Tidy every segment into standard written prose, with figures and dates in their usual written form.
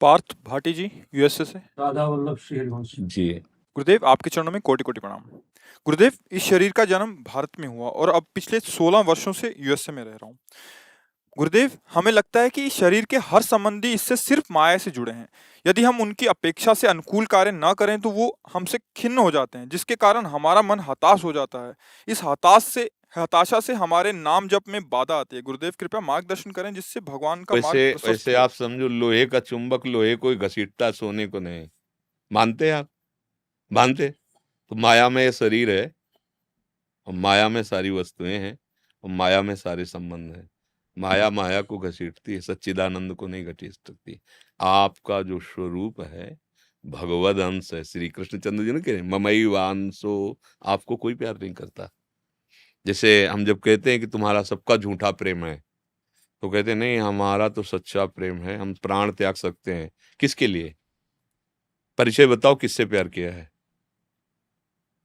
पार्थ भाटी जी, USA से। राधा वल्लभ श्रीहरिवंश जी। गुरुदेव, आपके चरणों में कोटि-कोटि प्रणाम। गुरुदेव, इस शरीर का जन्म भारत में हुआ और अब पिछले 16 वर्षों से यूएसए में रह रहा हूँ। गुरुदेव, हमें लगता है कि इस शरीर के हर संबंधी इससे सिर्फ माया से जुड़े हैं। यदि हम उनकी अपेक्षा से अनुकूल कार्य न करें तो वो हमसे खिन्न हो जाते हैं, जिसके कारण हमारा मन हताश हो जाता है। इस हताशा से हमारे नाम जप में बाधा आती है। गुरुदेव, कृपया मार्गदर्शन करें जिससे भगवान का मार्ग वैसे प्रशस्त वैसे हो। आप समझो, लोहे का चुंबक लोहे को ही घसीटता, सोने को नहीं। मानते हैं आप? मानते? तो माया में ये शरीर है और माया में सारी वस्तुएं हैं और माया में सारे संबंध हैं। माया माया को घसीटती है, सच्चिदानंद को नहीं घसीट सकती। आपका जो स्वरूप है भगवद अंश है। श्री कृष्णचंद्र जी ने कहे ममई वांसो, आपको कोई प्यार नहीं करता। जैसे हम जब कहते हैं कि तुम्हारा सबका झूठा प्रेम है, तो कहते हैं नहीं, हमारा तो सच्चा प्रेम है, हम प्राण त्याग सकते हैं। किसके लिए? परिचय बताओ, किससे प्यार किया है?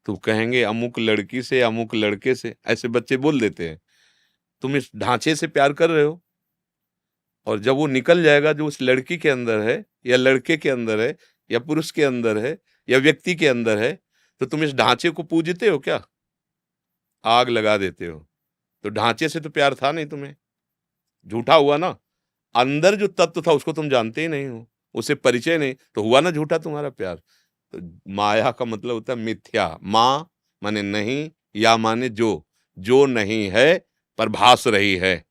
तो कहेंगे अमुक लड़की से, अमुक लड़के से। ऐसे बच्चे बोल देते हैं। तुम इस ढांचे से प्यार कर रहे हो, और जब वो निकल जाएगा जो उस लड़की के अंदर है या लड़के के अंदर है या पुरुष के अंदर है या व्यक्ति के अंदर है, तो तुम इस ढांचे को पूजते हो क्या? आग लगा देते हो। तो ढांचे से तो प्यार था नहीं तुम्हें, झूठा हुआ ना। अंदर जो तत्व था उसको तुम जानते ही नहीं हो, उसे परिचय नहीं, तो हुआ ना झूठा तुम्हारा प्यार। तो माया का मतलब होता है मिथ्या। माँ माने नहीं, या माने जो नहीं है पर भास रही है,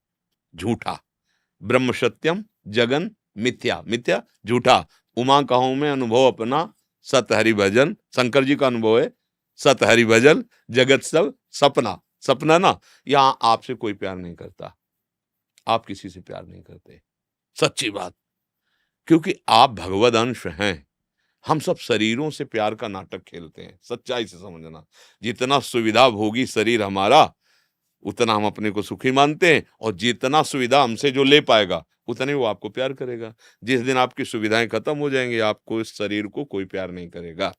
झूठा। ब्रह्म सत्यम जगन मिथ्या, मिथ्या झूठा। उमा कहूं में अनुभव अपना, सत हरि भजन। शंकर जी का अनुभव है सत हरि भजन, जगत सब सपना। सपना ना। यहां आपसे कोई प्यार नहीं करता, आप किसी से प्यार नहीं करते, सच्ची बात। क्योंकि आप भगवद अंश हैं। हम सब शरीरों से प्यार का नाटक खेलते हैं, सच्चाई से समझना। जितना सुविधा भोगी शरीर हमारा, उतना हम अपने को सुखी मानते हैं, और जितना सुविधा हमसे जो ले पाएगा उतने वो आपको प्यार करेगा। जिस दिन आपकी सुविधाएं खत्म हो जाएंगी, आपको इस शरीर को कोई प्यार नहीं करेगा।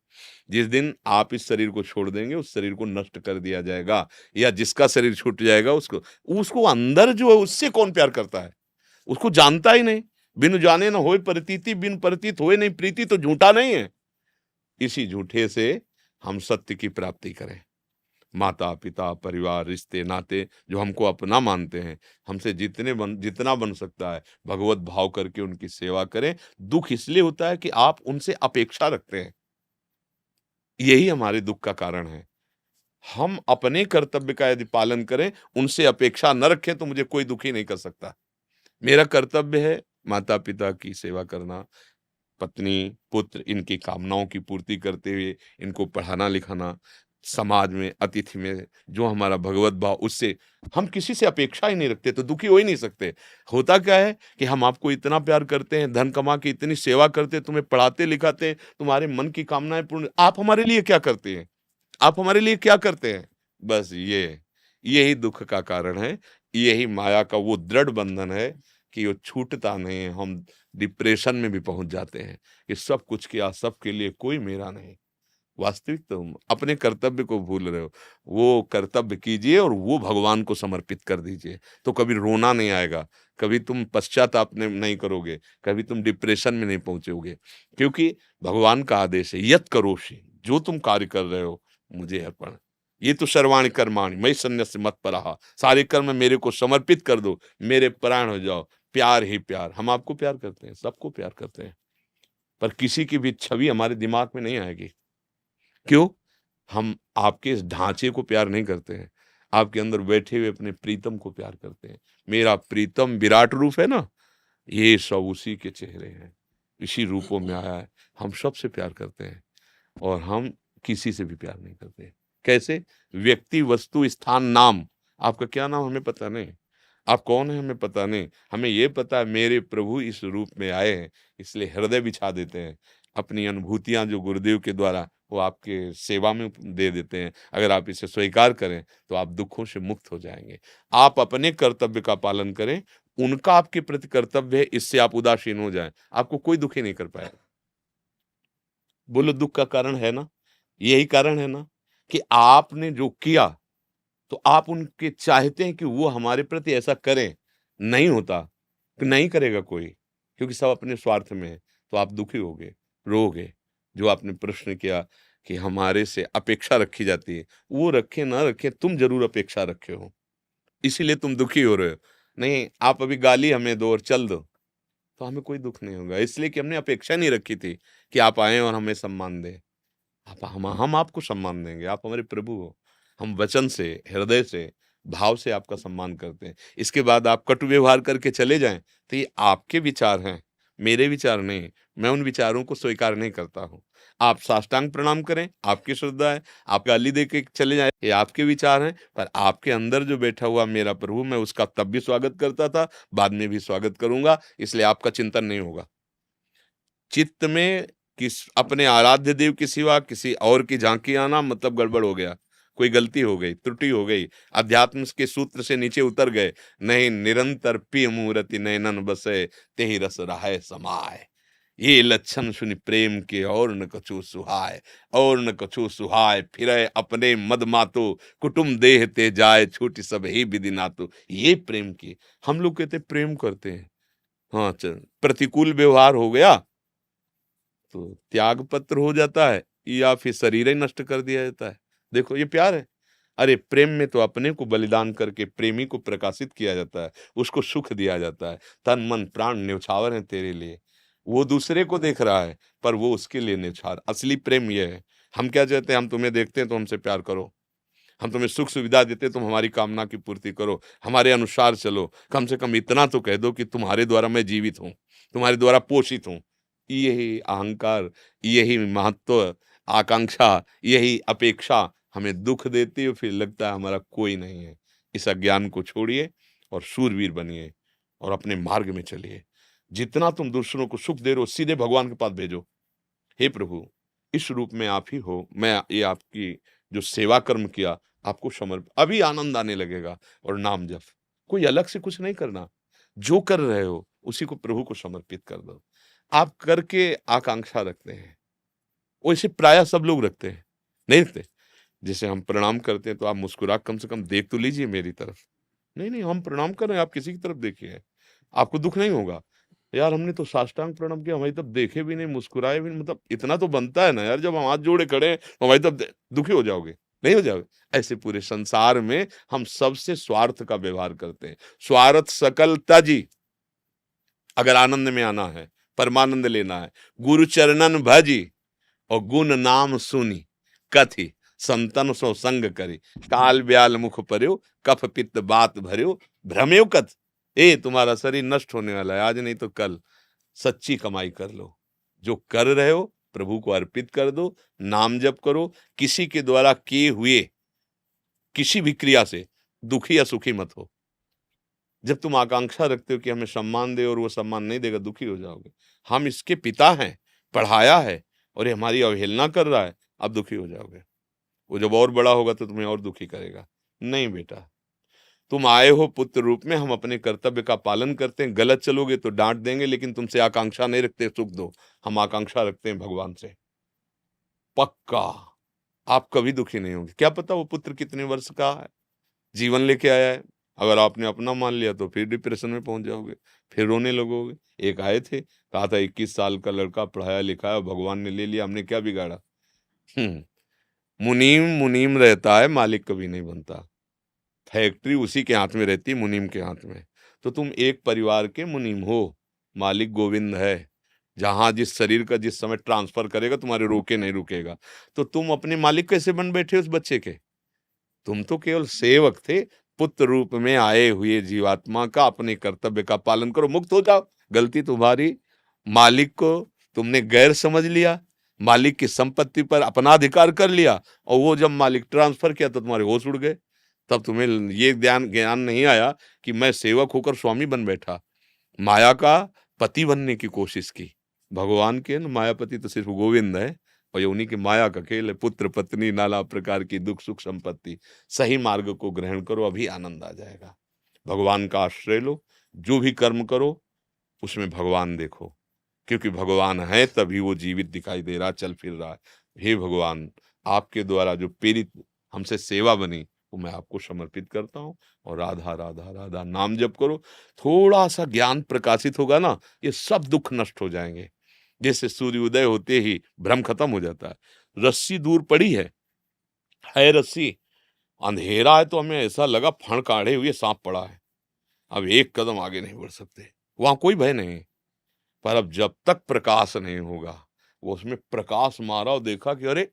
जिस दिन आप इस शरीर को छोड़ देंगे, उस शरीर को नष्ट कर दिया जाएगा, या जिसका शरीर छूट जाएगा उसको उसको अंदर जो है उससे कौन प्यार करता है? उसको जानता ही नहीं। बिनु जाने न होए प्रतीति, बिन प्रतीत होए नहीं प्रीति। तो झूठा नहीं है। इसी झूठे से हम सत्य की प्राप्ति करें। माता पिता परिवार रिश्ते नाते जो हमको अपना मानते हैं, हमसे जितना बन सकता है भगवत भाव करके उनकी सेवा करें। दुख इसलिए होता है कि आप उनसे अपेक्षा रखते हैं, यही हमारे दुख का कारण है। हम अपने कर्तव्य का यदि पालन करें, उनसे अपेक्षा न रखें, तो मुझे कोई दुखी नहीं कर सकता। मेरा कर्तव्य है माता पिता की सेवा करना, पत्नी पुत्र इनकी कामनाओं की पूर्ति करते हुए इनको पढ़ाना लिखाना, समाज में अतिथि में जो हमारा भगवत भाव, उससे हम किसी से अपेक्षा ही नहीं रखते, तो दुखी हो ही नहीं सकते। होता क्या है कि हम आपको इतना प्यार करते हैं, धन कमा के इतनी सेवा करते हैं, तुम्हें पढ़ाते लिखाते हैं, तुम्हारे मन की कामनाएं पूर्ण, आप हमारे लिए क्या करते हैं? आप हमारे लिए क्या करते हैं? बस यही दुख का कारण है। यही माया का वो दृढ़ बंधन है कि वो छूटता नहीं है। हम डिप्रेशन में भी पहुंच जाते हैं कि सब कुछ किया, सबके लिए, कोई मेरा नहीं। वास्तविक तुम अपने कर्तव्य को भूल रहे हो। वो कर्तव्य कीजिए और वो भगवान को समर्पित कर दीजिए, तो कभी रोना नहीं आएगा, कभी तुम पश्चाताप नहीं करोगे, कभी तुम डिप्रेशन में नहीं पहुंचोगे। क्योंकि भगवान का आदेश है यत करोषि, जो तुम कार्य कर रहे हो मुझे अर्पण। ये तो सर्वाणि कर्माणि मयि सन्न्यस्य मत्परः, सारे कर्म मेरे को समर्पित कर दो, मेरे परायण हो जाओ। प्यार ही प्यार। हम आपको प्यार करते हैं, सबको प्यार करते हैं, पर किसी की भी छवि हमारे दिमाग में नहीं आएगी। क्यों? हम आपके इस ढांचे को प्यार नहीं करते हैं, आपके अंदर बैठे हुए अपने प्रीतम को प्यार करते हैं। मेरा प्रीतम विराट रूप है ना, ये सब उसी के चेहरे हैं, इसी रूपों में आया है। हम सबसे प्यार करते हैं और हम किसी से भी प्यार नहीं करते। कैसे? व्यक्ति वस्तु स्थान नाम। आपका क्या नाम हमें पता नहीं, आप कौन है हमें पता नहीं। हमें ये पता है मेरे प्रभु इस रूप में आए हैं, इसलिए हृदय बिछा देते हैं। अपनी अनुभूतियां जो गुरुदेव के द्वारा वो आपके सेवा में दे देते हैं, अगर आप इसे स्वीकार करें तो आप दुखों से मुक्त हो जाएंगे। आप अपने कर्तव्य का पालन करें, उनका आपके प्रति कर्तव्य है, इससे आप उदासीन हो जाएं, आपको कोई दुखी नहीं कर पाएगा। बोलो, दुख का कारण है ना, यही कारण है ना कि आपने जो किया, तो आप उनके चाहते हैं कि वो हमारे प्रति ऐसा करें। नहीं होता, तो नहीं करेगा कोई, क्योंकि सब अपने स्वार्थ में है। तो आप दुखी होगे, रोओगे। जो आपने प्रश्न किया कि हमारे से अपेक्षा रखी जाती है, वो रखे ना रखे, तुम जरूर अपेक्षा रखे हो, इसीलिए तुम दुखी हो रहे हो। नहीं, आप अभी गाली हमें दो और चल दो, तो हमें कोई दुख नहीं होगा, इसलिए कि हमने अपेक्षा नहीं रखी थी कि आप आए और हमें सम्मान दें। आप हम आपको सम्मान देंगे, आप हमारे प्रभु हो। हम वचन से, हृदय से, भाव से आपका सम्मान करते हैं। इसके बाद आप कटु व्यवहार करके चले जाएं, तो ये आपके विचार हैं, मेरे विचार नहीं। मैं उन विचारों को स्वीकार नहीं करता हूँ। आप साष्टांग प्रणाम करें, आपकी श्रद्धा है। आप गाली दे के चले जाएं, ये आपके विचार हैं। पर आपके अंदर जो बैठा हुआ मेरा प्रभु, मैं उसका तब भी स्वागत करता था, बाद में भी स्वागत करूंगा, इसलिए आपका चिंतन नहीं होगा। चित्त में किस अपने आराध्य देव के सिवा किसी और की झांकी आना मतलब गड़बड़ हो गया, कोई गलती हो गई, त्रुटि हो गई, अध्यात्म के सूत्र से नीचे उतर गए। नहीं, निरंतर पिय मूर्ति नयनन बसे, तेहि रस रहाय समाय। ये लक्षण सुनि प्रेम के और न कछु सुहाय, और न कछु सुहाय। फिरै अपने मद मातो, कुटुम देह ते जाय, छूटी सब ही विधि नातो। ये प्रेम की हम लोग कहते प्रेम करते हैं। हाँ, चल प्रतिकूल व्यवहार हो गया तो त्याग पत्र हो जाता है, या फिर शरीर ही नष्ट कर दिया जाता है। देखो ये प्यार है। अरे प्रेम में तो अपने को बलिदान करके प्रेमी को प्रकाशित किया जाता है, उसको सुख दिया जाता है। तन मन प्राण न्यौछावर है तेरे लिए। वो दूसरे को देख रहा है, पर वो उसके लिए न्यौछावर। असली प्रेम ये है। हम क्या चाहते हैं? हम तुम्हें देखते हैं तो हमसे प्यार करो, हम तुम्हें सुख सुविधा देते हैं, तुम हमारी कामना की पूर्ति करो, हमारे अनुसार चलो। कम से कम इतना तो कह दो कि तुम्हारे द्वारा मैं जीवित हूँ, तुम्हारे द्वारा पोषित हूँ। यही अहंकार, यही महत्व, आकांक्षा, यही अपेक्षा हमें दुख देती है। फिर लगता है हमारा कोई नहीं है। इस अज्ञान को छोड़िए और शूरवीर बनिए और अपने मार्ग में चलिए। जितना तुम दूसरों को सुख दे रहे हो, सीधे भगवान के पास भेजो। हे प्रभु, इस रूप में आप ही हो। मैं ये आपकी जो सेवा कर्म किया, आपको समर्पित। अभी आनंद आने लगेगा। और नाम जप, कोई अलग से कुछ नहीं करना, जो कर रहे हो उसी को प्रभु को समर्पित कर दो। आप करके आकांक्षा रखते हैं, वैसे प्रायः सब लोग रखते हैं, नहीं रखते? जैसे हम प्रणाम करते हैं तो आप मुस्कुरा कम से कम देख तो लीजिए मेरी तरफ। नहीं नहीं, हम प्रणाम कर रहे हैं, आप किसी की तरफ देखिए, आपको दुख नहीं होगा। यार हमने तो साष्टांग प्रणाम किया, हमारी तरफ देखे भी नहीं, मुस्कुराए भी नहीं, मतलब इतना तो बनता है ना यार। जब हम हाथ जोड़े खड़े हैं तो हमारी तरफ दुखी हो जाओगे? नहीं हो जाओगे? ऐसे पूरे संसार में हम सबसे स्वार्थ का व्यवहार करते हैं। स्वार्थ सकल त्याजी। अगर आनंद में आना है, परमानंद लेना है, गुरु चरणन भजी और गुण नाम सुनी, कथी संतन सो संग करी। काल ब्याल मुख पर्यो, कफ पित्त बात भर्यो, भ्रमेव कथ। ए तुम्हारा शरीर नष्ट होने वाला है, आज नहीं तो कल। सच्ची कमाई कर लो, जो कर रहे हो प्रभु को अर्पित कर दो। नाम जप करो। किसी के द्वारा किए हुए किसी भी क्रिया से दुखी या सुखी मत हो। जब तुम आकांक्षा रखते हो कि हमें सम्मान दे और वो सम्मान नहीं देगा, दुखी हो जाओगे। हम इसके पिता हैं, पढ़ाया है, और ये हमारी अवहेलना कर रहा है, अब दुखी हो जाओगे। वो जब और बड़ा होगा तो तुम्हें और दुखी करेगा। नहीं बेटा, तुम आए हो पुत्र रूप में, हम अपने कर्तव्य का पालन करते हैं। गलत चलोगे तो डांट देंगे, लेकिन तुमसे आकांक्षा नहीं रखते सुख दो, हम आकांक्षा रखते हैं भगवान से। पक्का आप कभी दुखी नहीं होंगे। क्या पता वो पुत्र कितने वर्ष का है, जीवन लेके आया है। अगर आपने अपना मान लिया तो फिर डिप्रेशन में पहुंच जाओगे, फिर रोने लगोगे। एक आए थे, कहा था 21 साल का लड़का पढ़ाया लिखा है, भगवान ने ले लिया, हमने क्या बिगाड़ा। मुनीम मुनीम रहता है, मालिक कभी नहीं बनता। फैक्ट्री उसी के हाथ में रहती है, मुनीम के हाथ में। तो तुम एक परिवार के मुनीम हो, मालिक गोविंद है। जहां जिस शरीर का जिस समय ट्रांसफर करेगा, तुम्हारे रोके नहीं रुकेगा। तो तुम अपने मालिक कैसे बन बैठे उस बच्चे के? तुम तो केवल सेवक थे। पुत्र रूप में आए हुए जीवात्मा का अपने कर्तव्य का पालन करो, मुक्त हो जाओ। गलती तुम्हारी, मालिक को तुमने गैर समझ लिया, मालिक की संपत्ति पर अपना अधिकार कर लिया, और वो जब मालिक ट्रांसफर किया तो तुम्हारे होश उड़ गए। तब तुम्हें ये ज्ञान नहीं आया कि मैं सेवक होकर स्वामी बन बैठा, माया का पति बनने की कोशिश की। भगवान के न मायापति तो सिर्फ गोविंद है, और ये उन्हीं की माया का खेल है। पुत्र पत्नी नाना प्रकार की दुख सुख संपत्ति। सही मार्ग को ग्रहण करो, अभी आनंद आ जाएगा। भगवान का आश्रय लो, जो भी कर्म करो उसमें भगवान देखो, क्योंकि भगवान है तभी वो जीवित दिखाई दे रहा, चल फिर रहा है। हे भगवान, आपके द्वारा जो प्रेरित हमसे सेवा बनी, वो मैं आपको समर्पित करता हूँ। और राधा राधा राधा नाम जप करो। थोड़ा सा ज्ञान प्रकाशित होगा ना, ये सब दुख नष्ट हो जाएंगे। जैसे सूर्योदय होते ही भ्रम खत्म हो जाता है। रस्सी दूर पड़ी है रस्सी, अंधेरा है तो हमें ऐसा लगा फण काढ़े हुए सांप पड़ा है, अब एक कदम आगे नहीं बढ़ सकते, वहां कोई भय नहीं। पर अब जब तक प्रकाश नहीं होगा, वो उसमें प्रकाश मारा और देखा कि अरे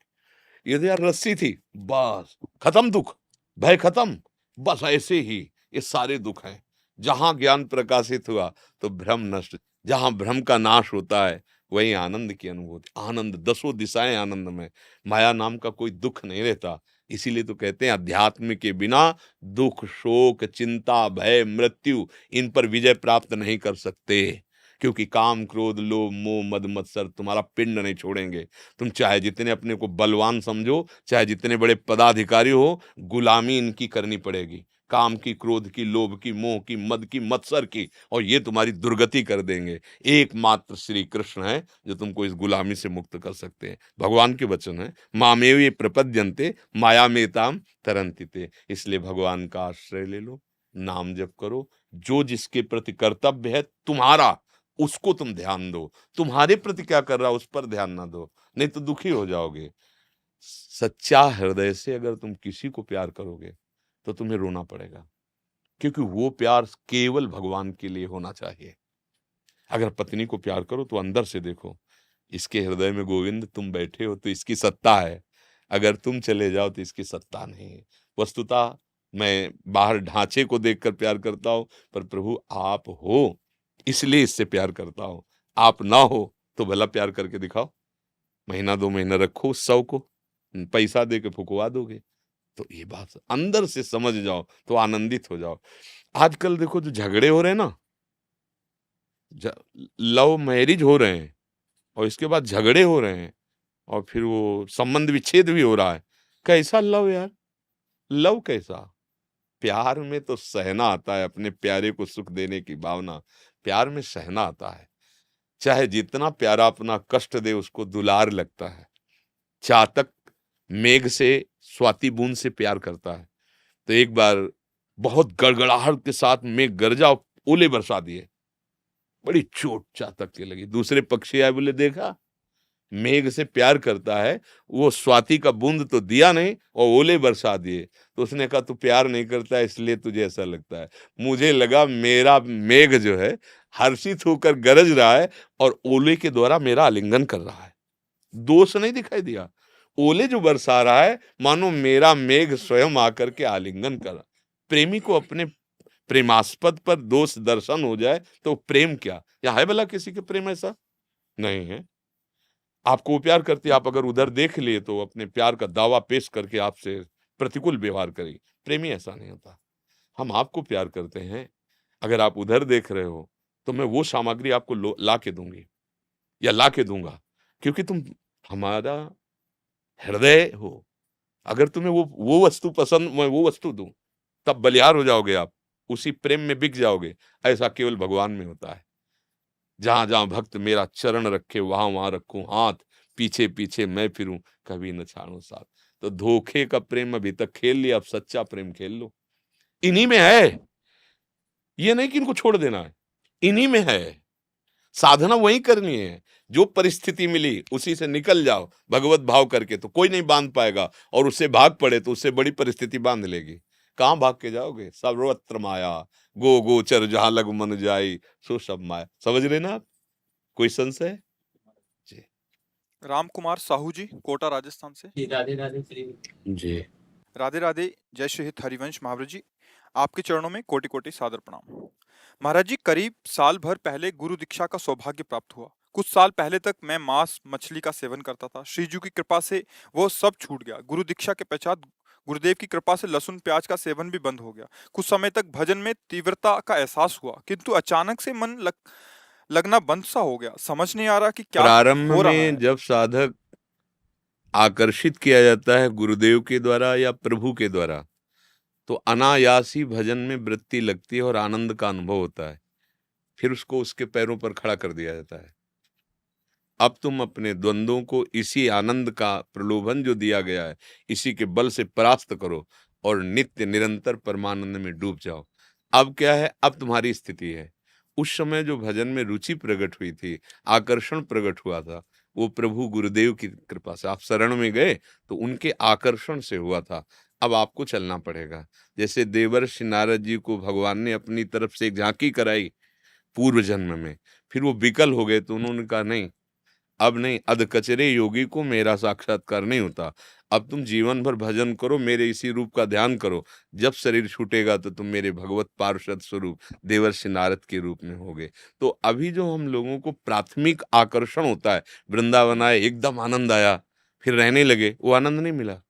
ये तो यार रस्सी थी, बस खत्म दुख, भय खत्म। बस ऐसे ही ये सारे दुख हैं। जहां ज्ञान प्रकाशित हुआ तो भ्रम नष्ट, जहां भ्रम का नाश होता है वही आनंद की अनुभूति। आनंद, दसों दिशाएं आनंद में, माया नाम का कोई दुख नहीं रहता। इसीलिए तो कहते हैं अध्यात्म के बिना दुख, शोक, चिंता, भय, मृत्यु इन पर विजय प्राप्त नहीं कर सकते, क्योंकि काम, क्रोध, लोभ, मोह, मद, मत्सर तुम्हारा पिंड नहीं छोड़ेंगे। तुम चाहे जितने अपने को बलवान समझो, चाहे जितने बड़े पदाधिकारी हो, गुलामी इनकी करनी पड़ेगी, काम की, क्रोध की, लोभ की, मोह की, मद की, मत्सर की, और ये तुम्हारी दुर्गति कर देंगे। एकमात्र श्री कृष्ण है जो तुमको इस गुलामी से मुक्त कर सकते हैं। भगवान के वचन है, मामेव ये प्रपद्यन्ते मायामेताम तरन्ति ते। इसलिए भगवान का आश्रय ले लो, नाम जप करो, जो जिसके प्रति कर्तव्य है तुम्हारा उसको तुम ध्यान दो, तुम्हारे प्रति क्या कर रहा है उस पर ध्यान ना दो, नहीं तो दुखी हो जाओगे। सच्चा हृदय से अगर तुम किसी को प्यार करोगे तो तुम्हें रोना पड़ेगा, क्योंकि वो प्यार केवल भगवान के लिए होना चाहिए। अगर पत्नी को प्यार करो तो अंदर से देखो, इसके हृदय में गोविंद तुम बैठे हो तो इसकी सत्ता है, अगर तुम चले जाओ तो इसकी सत्ता नहीं है। वस्तुतः मैं बाहर ढांचे को देखकर प्यार करता हूं, पर प्रभु आप हो इसलिए इससे प्यार करता हूं। आप ना हो तो भला प्यार करके दिखाओ, महीना 2 महीना रखो उस शव को, पैसा दे के फुकवा दोगे। तो ये बात अंदर से समझ जाओ तो आनंदित हो जाओ। आजकल देखो जो झगड़े हो रहे हैं ना, लव मैरिज हो रहे हैं और इसके बाद झगड़े हो रहे हैं और फिर वो संबंध विच्छेद भी हो रहा है। कैसा लव यार, लव कैसा? प्यार में तो सहना आता है, अपने प्यारे को सुख देने की भावना, प्यार में सहना आता है। चाहे जितना प्यारा अपना कष्ट दे उसको दुलार लगता है। चातक मेघ से, स्वाति बूंद से प्यार करता है, तो एक बार बहुत गड़गड़ाहट के साथ मेघ गरजा, ओले बरसा दिए, बड़ी चोट चातक के लगी। दूसरे पक्षी आए, बोले देखा मेघ से प्यार करता है, वो स्वाति का बूंद तो दिया नहीं और ओले बरसा दिए। तो उसने कहा तू प्यार नहीं करता है इसलिए तुझे ऐसा लगता है, मुझे लगा मेरा मेघ जो है हर्षित होकर गरज रहा है और ओले के द्वारा मेरा आलिंगन कर रहा है। दोष नहीं दिखाई दिया, ओले जो बरसा रहा है मानो मेरा मेघ स्वयं आकर के आलिंगन कर रहा। प्रेमी को अपने प्रेमास्पद पर दोष दर्शन हो जाए तो प्रेम क्या? या है भला किसी के प्रेम ऐसा? नहीं है। आपको वो प्यार करती है, आप अगर उधर देख लिए तो अपने प्यार का दावा पेश करके आपसे प्रतिकूल व्यवहार करेगी। प्रेमी ऐसा नहीं होता। हम आपको प्यार करते हैं, अगर आप उधर देख रहे हो तो मैं वो सामग्री आपको ला के दूंगी या ला के दूंगा, क्योंकि तुम हमारा हृदय हो। अगर तुम्हें वो वस्तु पसंद, मैं वो वस्तु दूं, तब बलिहार हो जाओगे आप, उसी प्रेम में बिक जाओगे। ऐसा केवल भगवान में होता है। जहां जहां भक्त मेरा चरण रखे वहां वहां रखूं हाथ, पीछे पीछे मैं फिरूं, कभी न छाड़ूं साथ। तो धोखे का प्रेम अभी तक खेल लिया, अब सच्चा प्रेम खेल लो। इन्हीं में है, ये नहीं कि इनको छोड़ देना है, इन्हीं में है। साधना वही करनी है, जो परिस्थिति मिली उसी से निकल जाओ भगवत भाव करके, तो कोई नहीं बांध पाएगा, और उससे भाग पड़े तो उससे बड़ी परिस्थिति बांध लेगी। कहां भाग के जाओगे? सर्वत्र माया, गो गोचर जहां लग मन जाई, सो सब माया। समझ रहे ना आप? कोई संशय? जी राम कुमार साहू जी, कोटा राजस्थान से। जी, राधे राधे श्री। जी राधे राधे, जय श्री हित हरिवंश महाराज जी, आपके चरणों में कोटि कोटि सादर प्रणाम। महाराज जी, करीब साल भर पहले गुरु दीक्षा का सौभाग्य प्राप्त हुआ। कुछ साल पहले तक मैं मांस मछली का सेवन करता था, श्रीजू की कृपा से वो सब छूट गया। गुरु दीक्षा के पश्चात गुरुदेव की कृपा से लहसुन प्याज का सेवन भी बंद हो गया। कुछ समय तक भजन में तीव्रता का एहसास हुआ, किंतु अचानक से मन लगना बंद सा हो गया। समझ नहीं आ रहा कि क्या प्रारंभ हो रहा में है। जब साधक आकर्षित किया जाता है गुरुदेव के द्वारा या प्रभु के द्वारा, तो अनायास ही भजन में वृत्ति लगती है और आनंद का अनुभव होता है। फिर उसको उसके पैरों पर खड़ा कर दिया जाता है। अब तुम अपने द्वंद्वों को इसी आनंद का प्रलोभन जो दिया गया है, इसी के बल से परास्त करो और नित्य निरंतर परमानंद में डूब जाओ। अब क्या है? अब तुम्हारी स्थिति है, उस समय जो भजन में रुचि प्रकट हुई थी, आकर्षण प्रकट हुआ था, वो प्रभु गुरुदेव की कृपा से। आप शरण में गए तो उनके आकर्षण से हुआ था। अब आपको चलना पड़ेगा। जैसे देवर्षि नारद जी को भगवान ने अपनी तरफ से एक झांकी कराई पूर्व जन्म में, फिर वो विकल हो गए तो उन्होंने कहा नहीं, अब नहीं, अधकचरे योगी को मेरा साक्षात्कार नहीं होता। अब तुम जीवन भर भजन करो, मेरे इसी रूप का ध्यान करो। जब शरीर छूटेगा तो तुम मेरे भगवत पार्षद स्वरूप देवर्षि नारद के रूप में होगे। तो अभी जो हम लोगों को प्राथमिक आकर्षण होता है, वृंदावन आए, एकदम आनंद आया, फिर रहने लगे, वो आनंद नहीं मिला।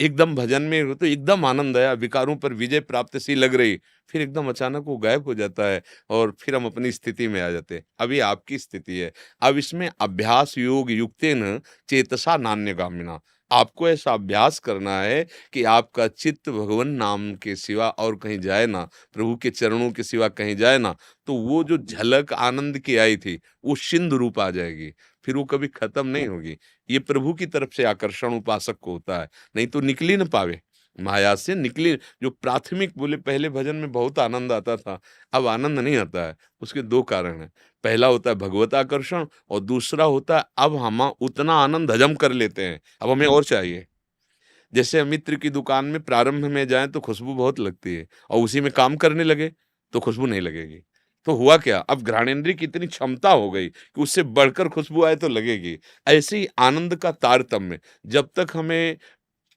एकदम भजन में हो तो एकदम आनंद आया, विकारों पर विजय प्राप्त सी लग रही, फिर एकदम अचानक वो गायब हो जाता है और फिर हम अपनी स्थिति में आ जाते हैं। अभी आपकी स्थिति है। अब इसमें अभ्यास योग युक्तेन चेतसा नान्यगामिना। आपको ऐसा अभ्यास करना है कि आपका चित्त भगवन नाम के सिवा और कहीं जाए ना, प्रभु के चरणों के सिवा कहीं जाए ना, तो वो जो झलक आनंद की आई थी, वो सिंधु रूप आ जाएगी, फिर वो कभी खत्म नहीं होगी। ये प्रभु की तरफ से आकर्षण उपासक को होता है, नहीं तो निकल ही ना पावे। माया से निकले जो प्राथमिक बोले, पहले भजन में बहुत आनंद आता था, अब आनंद नहीं आता है। उसके दो कारण हैं। पहला होता है भगवत आकर्षण और दूसरा होता है अब हम उतना आनंद हजम कर लेते हैं, अब हमें और चाहिए। जैसे अमित्र की दुकान में प्रारंभ में जाएं तो खुशबू बहुत लगती है और उसी में काम करने लगे तो खुशबू नहीं लगेगी। तो हुआ क्या, अब घ्राणेन्द्रिय की इतनी क्षमता हो गई कि उससे बढ़कर खुशबू आए तो लगेगी। ऐसे ही आनंद का तारतम्य, जब तक हमें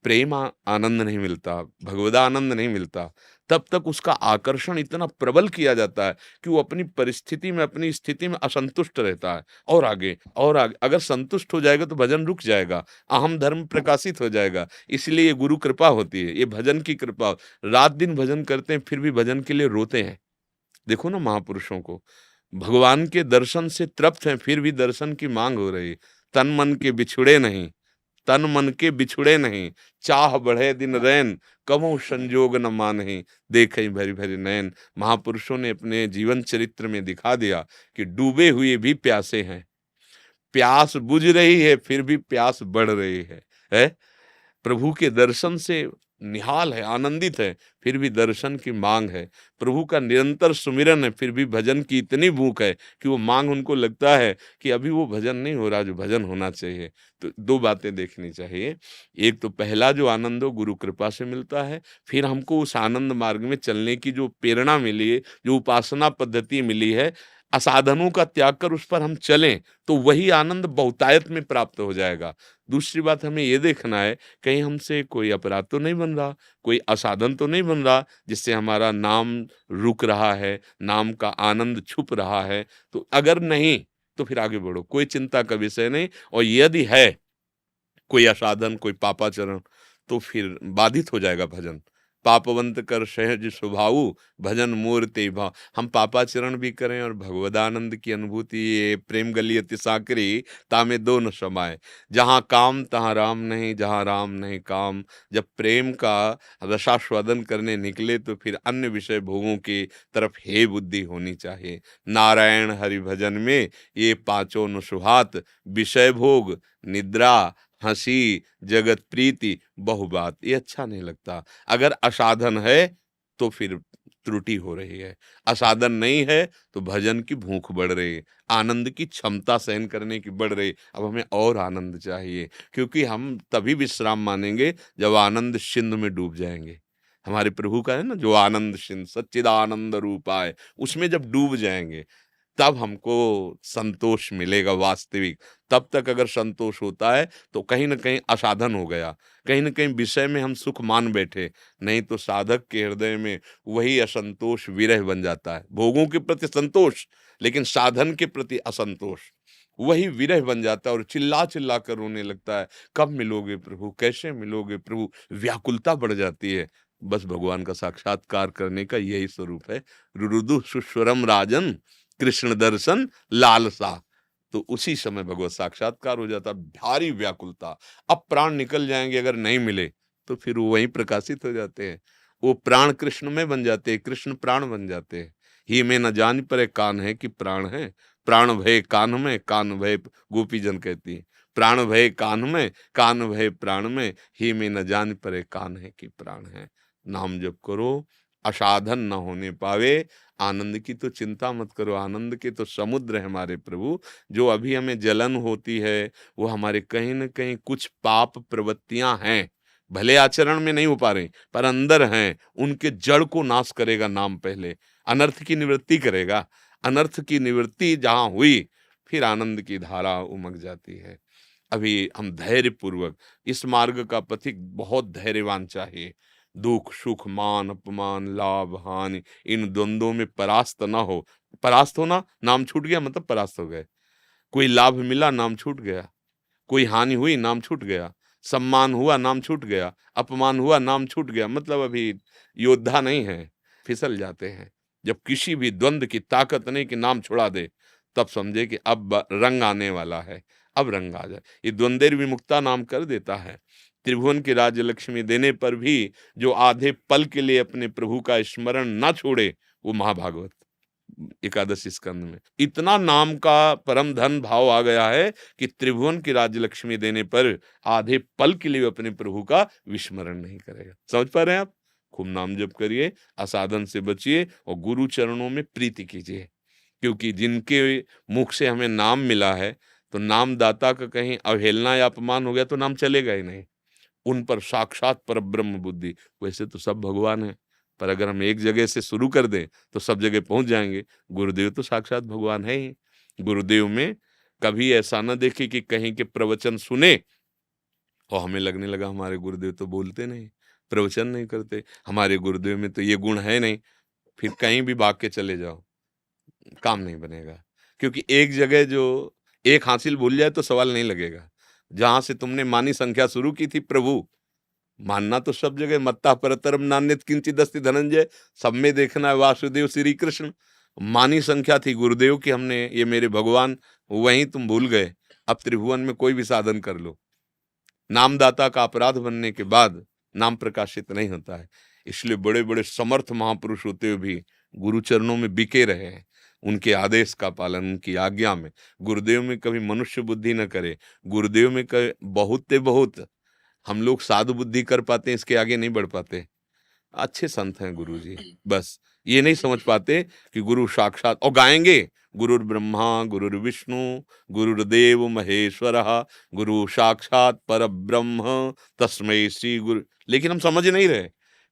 प्रेम आनंद नहीं मिलता, भगवदा आनंद नहीं मिलता, तब तक उसका आकर्षण इतना प्रबल किया जाता है कि वो अपनी परिस्थिति में, अपनी स्थिति में असंतुष्ट रहता है। और आगे और आगे अगर संतुष्ट हो जाएगा तो भजन रुक जाएगा, अहम धर्म प्रकाशित हो जाएगा। इसलिए ये गुरु कृपा होती है, ये भजन की कृपा। रात दिन भजन करते हैं फिर भी भजन के लिए रोते हैं। देखो ना महापुरुषों को, भगवान के दर्शन से तृप्त हैं फिर भी दर्शन की मांग हो रही। तन मन के बिछुड़े नहीं, तन मन के बिछुड़े नहीं, चाह बढ़े दिन रैन, कबहु संजोग न मानहि, देखहि भरी भरी नैन। महापुरुषों ने अपने जीवन चरित्र में दिखा दिया कि डूबे हुए भी प्यासे हैं, प्यास बुझ रही है फिर भी प्यास बढ़ रही है? प्रभु के दर्शन से निहाल है, आनंदित है, फिर भी दर्शन की मांग है। प्रभु का निरंतर सुमिरन है, फिर भी भजन की इतनी भूख है कि वो मांग, उनको लगता है कि अभी वो भजन नहीं हो रहा जो भजन होना चाहिए। तो दो बातें देखनी चाहिए। एक तो पहला जो आनंद हो गुरु कृपा से मिलता है, फिर हमको उस आनंद मार्ग में चलने की जो प्रेरणा मिली है, जो उपासना पद्धति मिली है, असाधनों का त्याग कर उस पर हम चलें तो वही आनंद बहुतायत में प्राप्त हो जाएगा। दूसरी बात हमें ये देखना है कहीं हमसे कोई अपराध तो नहीं बन रहा, कोई असाधन तो नहीं बन रहा जिससे हमारा नाम रुक रहा है, नाम का आनंद छुप रहा है। तो अगर नहीं तो फिर आगे बढ़ो, कोई चिंता का विषय नहीं। और यदि है कोई असाधन, कोई पापाचरण, तो फिर बाधित हो जाएगा भजन। पापवंत कर सहज स्वभावु, भजन मोर ते भाव। हम पापाचरण भी करें और भगवदानंद की अनुभूति, ये प्रेम गलियति साकरी, तामे दो न समाए। जहाँ काम तहाँ राम नहीं, जहाँ राम नहीं काम। जब प्रेम का रसास्वादन करने निकले तो फिर अन्य विषय भोगों की तरफ हे बुद्धि होनी चाहिए। नारायण हरि भजन में ये पांचों न सुहात, विषय भोग, निद्रा, हंसी, जगत प्रीति, बहुबात, ये अच्छा नहीं लगता। अगर असाधन है तो फिर त्रुटि हो रही है, असाधन नहीं है तो भजन की भूख बढ़ रही है, आनंद की क्षमता सहन करने की बढ़ रही। अब हमें और आनंद चाहिए, क्योंकि हम तभी विश्राम मानेंगे जब आनंद सिंधु में डूब जाएंगे। हमारे प्रभु का है ना जो आनंद सिंधु सच्चिदानंद रूपाय, उसमें जब डूब जाएंगे तब हमको संतोष मिलेगा वास्तविक। तब तक अगर संतोष होता है तो कहीं न कहीं असाधन हो गया, कहीं न कहीं विषय में हम सुख मान बैठे, नहीं तो साधक के हृदय में वही असंतोष विरह बन जाता है। भोगों के प्रति संतोष लेकिन साधन के प्रति असंतोष, वही विरह बन जाता है और चिल्ला चिल्ला कर रोने लगता है, कब मिलोगे प्रभु, कैसे मिलोगे प्रभु, व्याकुलता बढ़ जाती है। बस भगवान का साक्षात्कार करने का यही स्वरूप है। रुरुदु सुस्वरम राजन, कृष्ण दर्शन लालसा। तो उसी समय भगवत साक्षात्कार हो जाता, भारी व्याकुलता। अब प्राण निकल जाएंगे अगर नहीं मिले तो फिर वो वहीं प्रकाशित हो जाते हैं। वो प्राण कृष्ण में बन जाते हैं, कृष्ण प्राण बन जाते हैं। ही में न जान पर कान है कि प्राण है, प्राण भय कान में, कान भय, गोपी जन कहती है, प्राण भय कान में, कान भय प्राण में, ही में न जान पर कान है कि प्राण है। नाम जप करो, असाधन न होने पावे, आनंद की तो चिंता मत करो, आनंद के तो समुद्र है हमारे प्रभु। जो अभी हमें जलन होती है वो हमारे कहीं न कहीं कुछ पाप प्रवृत्तियां हैं, भले आचरण में नहीं हो पा रही पर अंदर हैं, उनके जड़ को नाश करेगा नाम पहले, अनर्थ की निवृत्ति करेगा। अनर्थ की निवृत्ति जहां हुई फिर आनंद की धारा उमग जाती है। अभी हम धैर्य पूर्वक इस मार्ग का पथिक बहुत धैर्यवान चाहिए। दुख सुख मान अपमान लाभ हानि इन द्वंद्वों में परास्त ना हो। परास्त होना, नाम छूट गया मतलब परास्त हो गए। कोई लाभ मिला, नाम छूट गया। कोई हानि हुई, नाम छूट गया। सम्मान हुआ, नाम छूट गया। अपमान हुआ, नाम छूट गया। मतलब अभी योद्धा नहीं है, फिसल जाते हैं। जब किसी भी द्वंद्व की ताकत नहीं कि नाम छुड़ा दे, तब समझे कि अब रंग आने वाला है, अब रंग आ जाए। ये द्वंद्वेर विमुक्ता नाम कर देता है। त्रिभुवन की राज्य लक्ष्मी देने पर भी जो आधे पल के लिए अपने प्रभु का स्मरण ना छोड़े, वो महाभागवत एकादश स्कंद में इतना नाम का परम धन भाव आ गया है कि त्रिभुवन की राज्य लक्ष्मी देने पर आधे पल के लिए अपने प्रभु का विस्मरण नहीं करेगा। समझ पा रहे हैं आप? खूब नाम जप करिए, असाधन से बचिए और गुरु चरणों में प्रीति कीजिए, क्योंकि जिनके मुख से हमें नाम मिला है, तो नामदाता का कहीं अवहेलना या अपमान हो गया तो नाम चलेगा ही नहीं। उन पर साक्षात परब्रह्म बुद्धि। वैसे तो सब भगवान है, पर अगर हम एक जगह से शुरू कर दें तो सब जगह पहुंच जाएंगे। गुरुदेव तो साक्षात भगवान है ही। गुरुदेव में कभी ऐसा न देखे कि कहीं के प्रवचन सुने और हमें लगने लगा हमारे गुरुदेव तो बोलते नहीं, प्रवचन नहीं करते, हमारे गुरुदेव में तो ये गुण है नहीं। फिर कहीं भी भाग के चले जाओ, काम नहीं बनेगा। क्योंकि एक जगह जो एक हासिल भूल जाए तो सवाल नहीं लगेगा। जहां से तुमने मानी संख्या शुरू की थी प्रभु, मानना तो सब जगह मत्ता परतरम नान्यत किंचित अस्ति धनंजय, सब में देखना है वासुदेव श्री कृष्ण। मानी संख्या थी गुरुदेव की, हमने ये मेरे भगवान, वहीं तुम भूल गए। अब त्रिभुवन में कोई भी साधन कर लो, नामदाता का अपराध बनने के बाद नाम प्रकाशित नहीं होता है। इसलिए बड़े बड़े समर्थ महापुरुष होते हुए भी गुरु चरणों में बिके रहे हैं, उनके आदेश का पालन, उनकी आज्ञा में। गुरुदेव में कभी मनुष्य बुद्धि न करे। गुरुदेव में बहुत ते बहुत हम लोग साधु बुद्धि कर पाते हैं, इसके आगे नहीं बढ़ पाते। अच्छे संत हैं गुरु जी, बस ये नहीं समझ पाते कि गुरु साक्षात, और गाएंगे गुरुर ब्रह्मा गुरुर्विष्णु गुरुर्देव महेश्वरः गुरु साक्षात परब्रह्म तस्मै श्री गुरु। लेकिन हम समझ नहीं रहे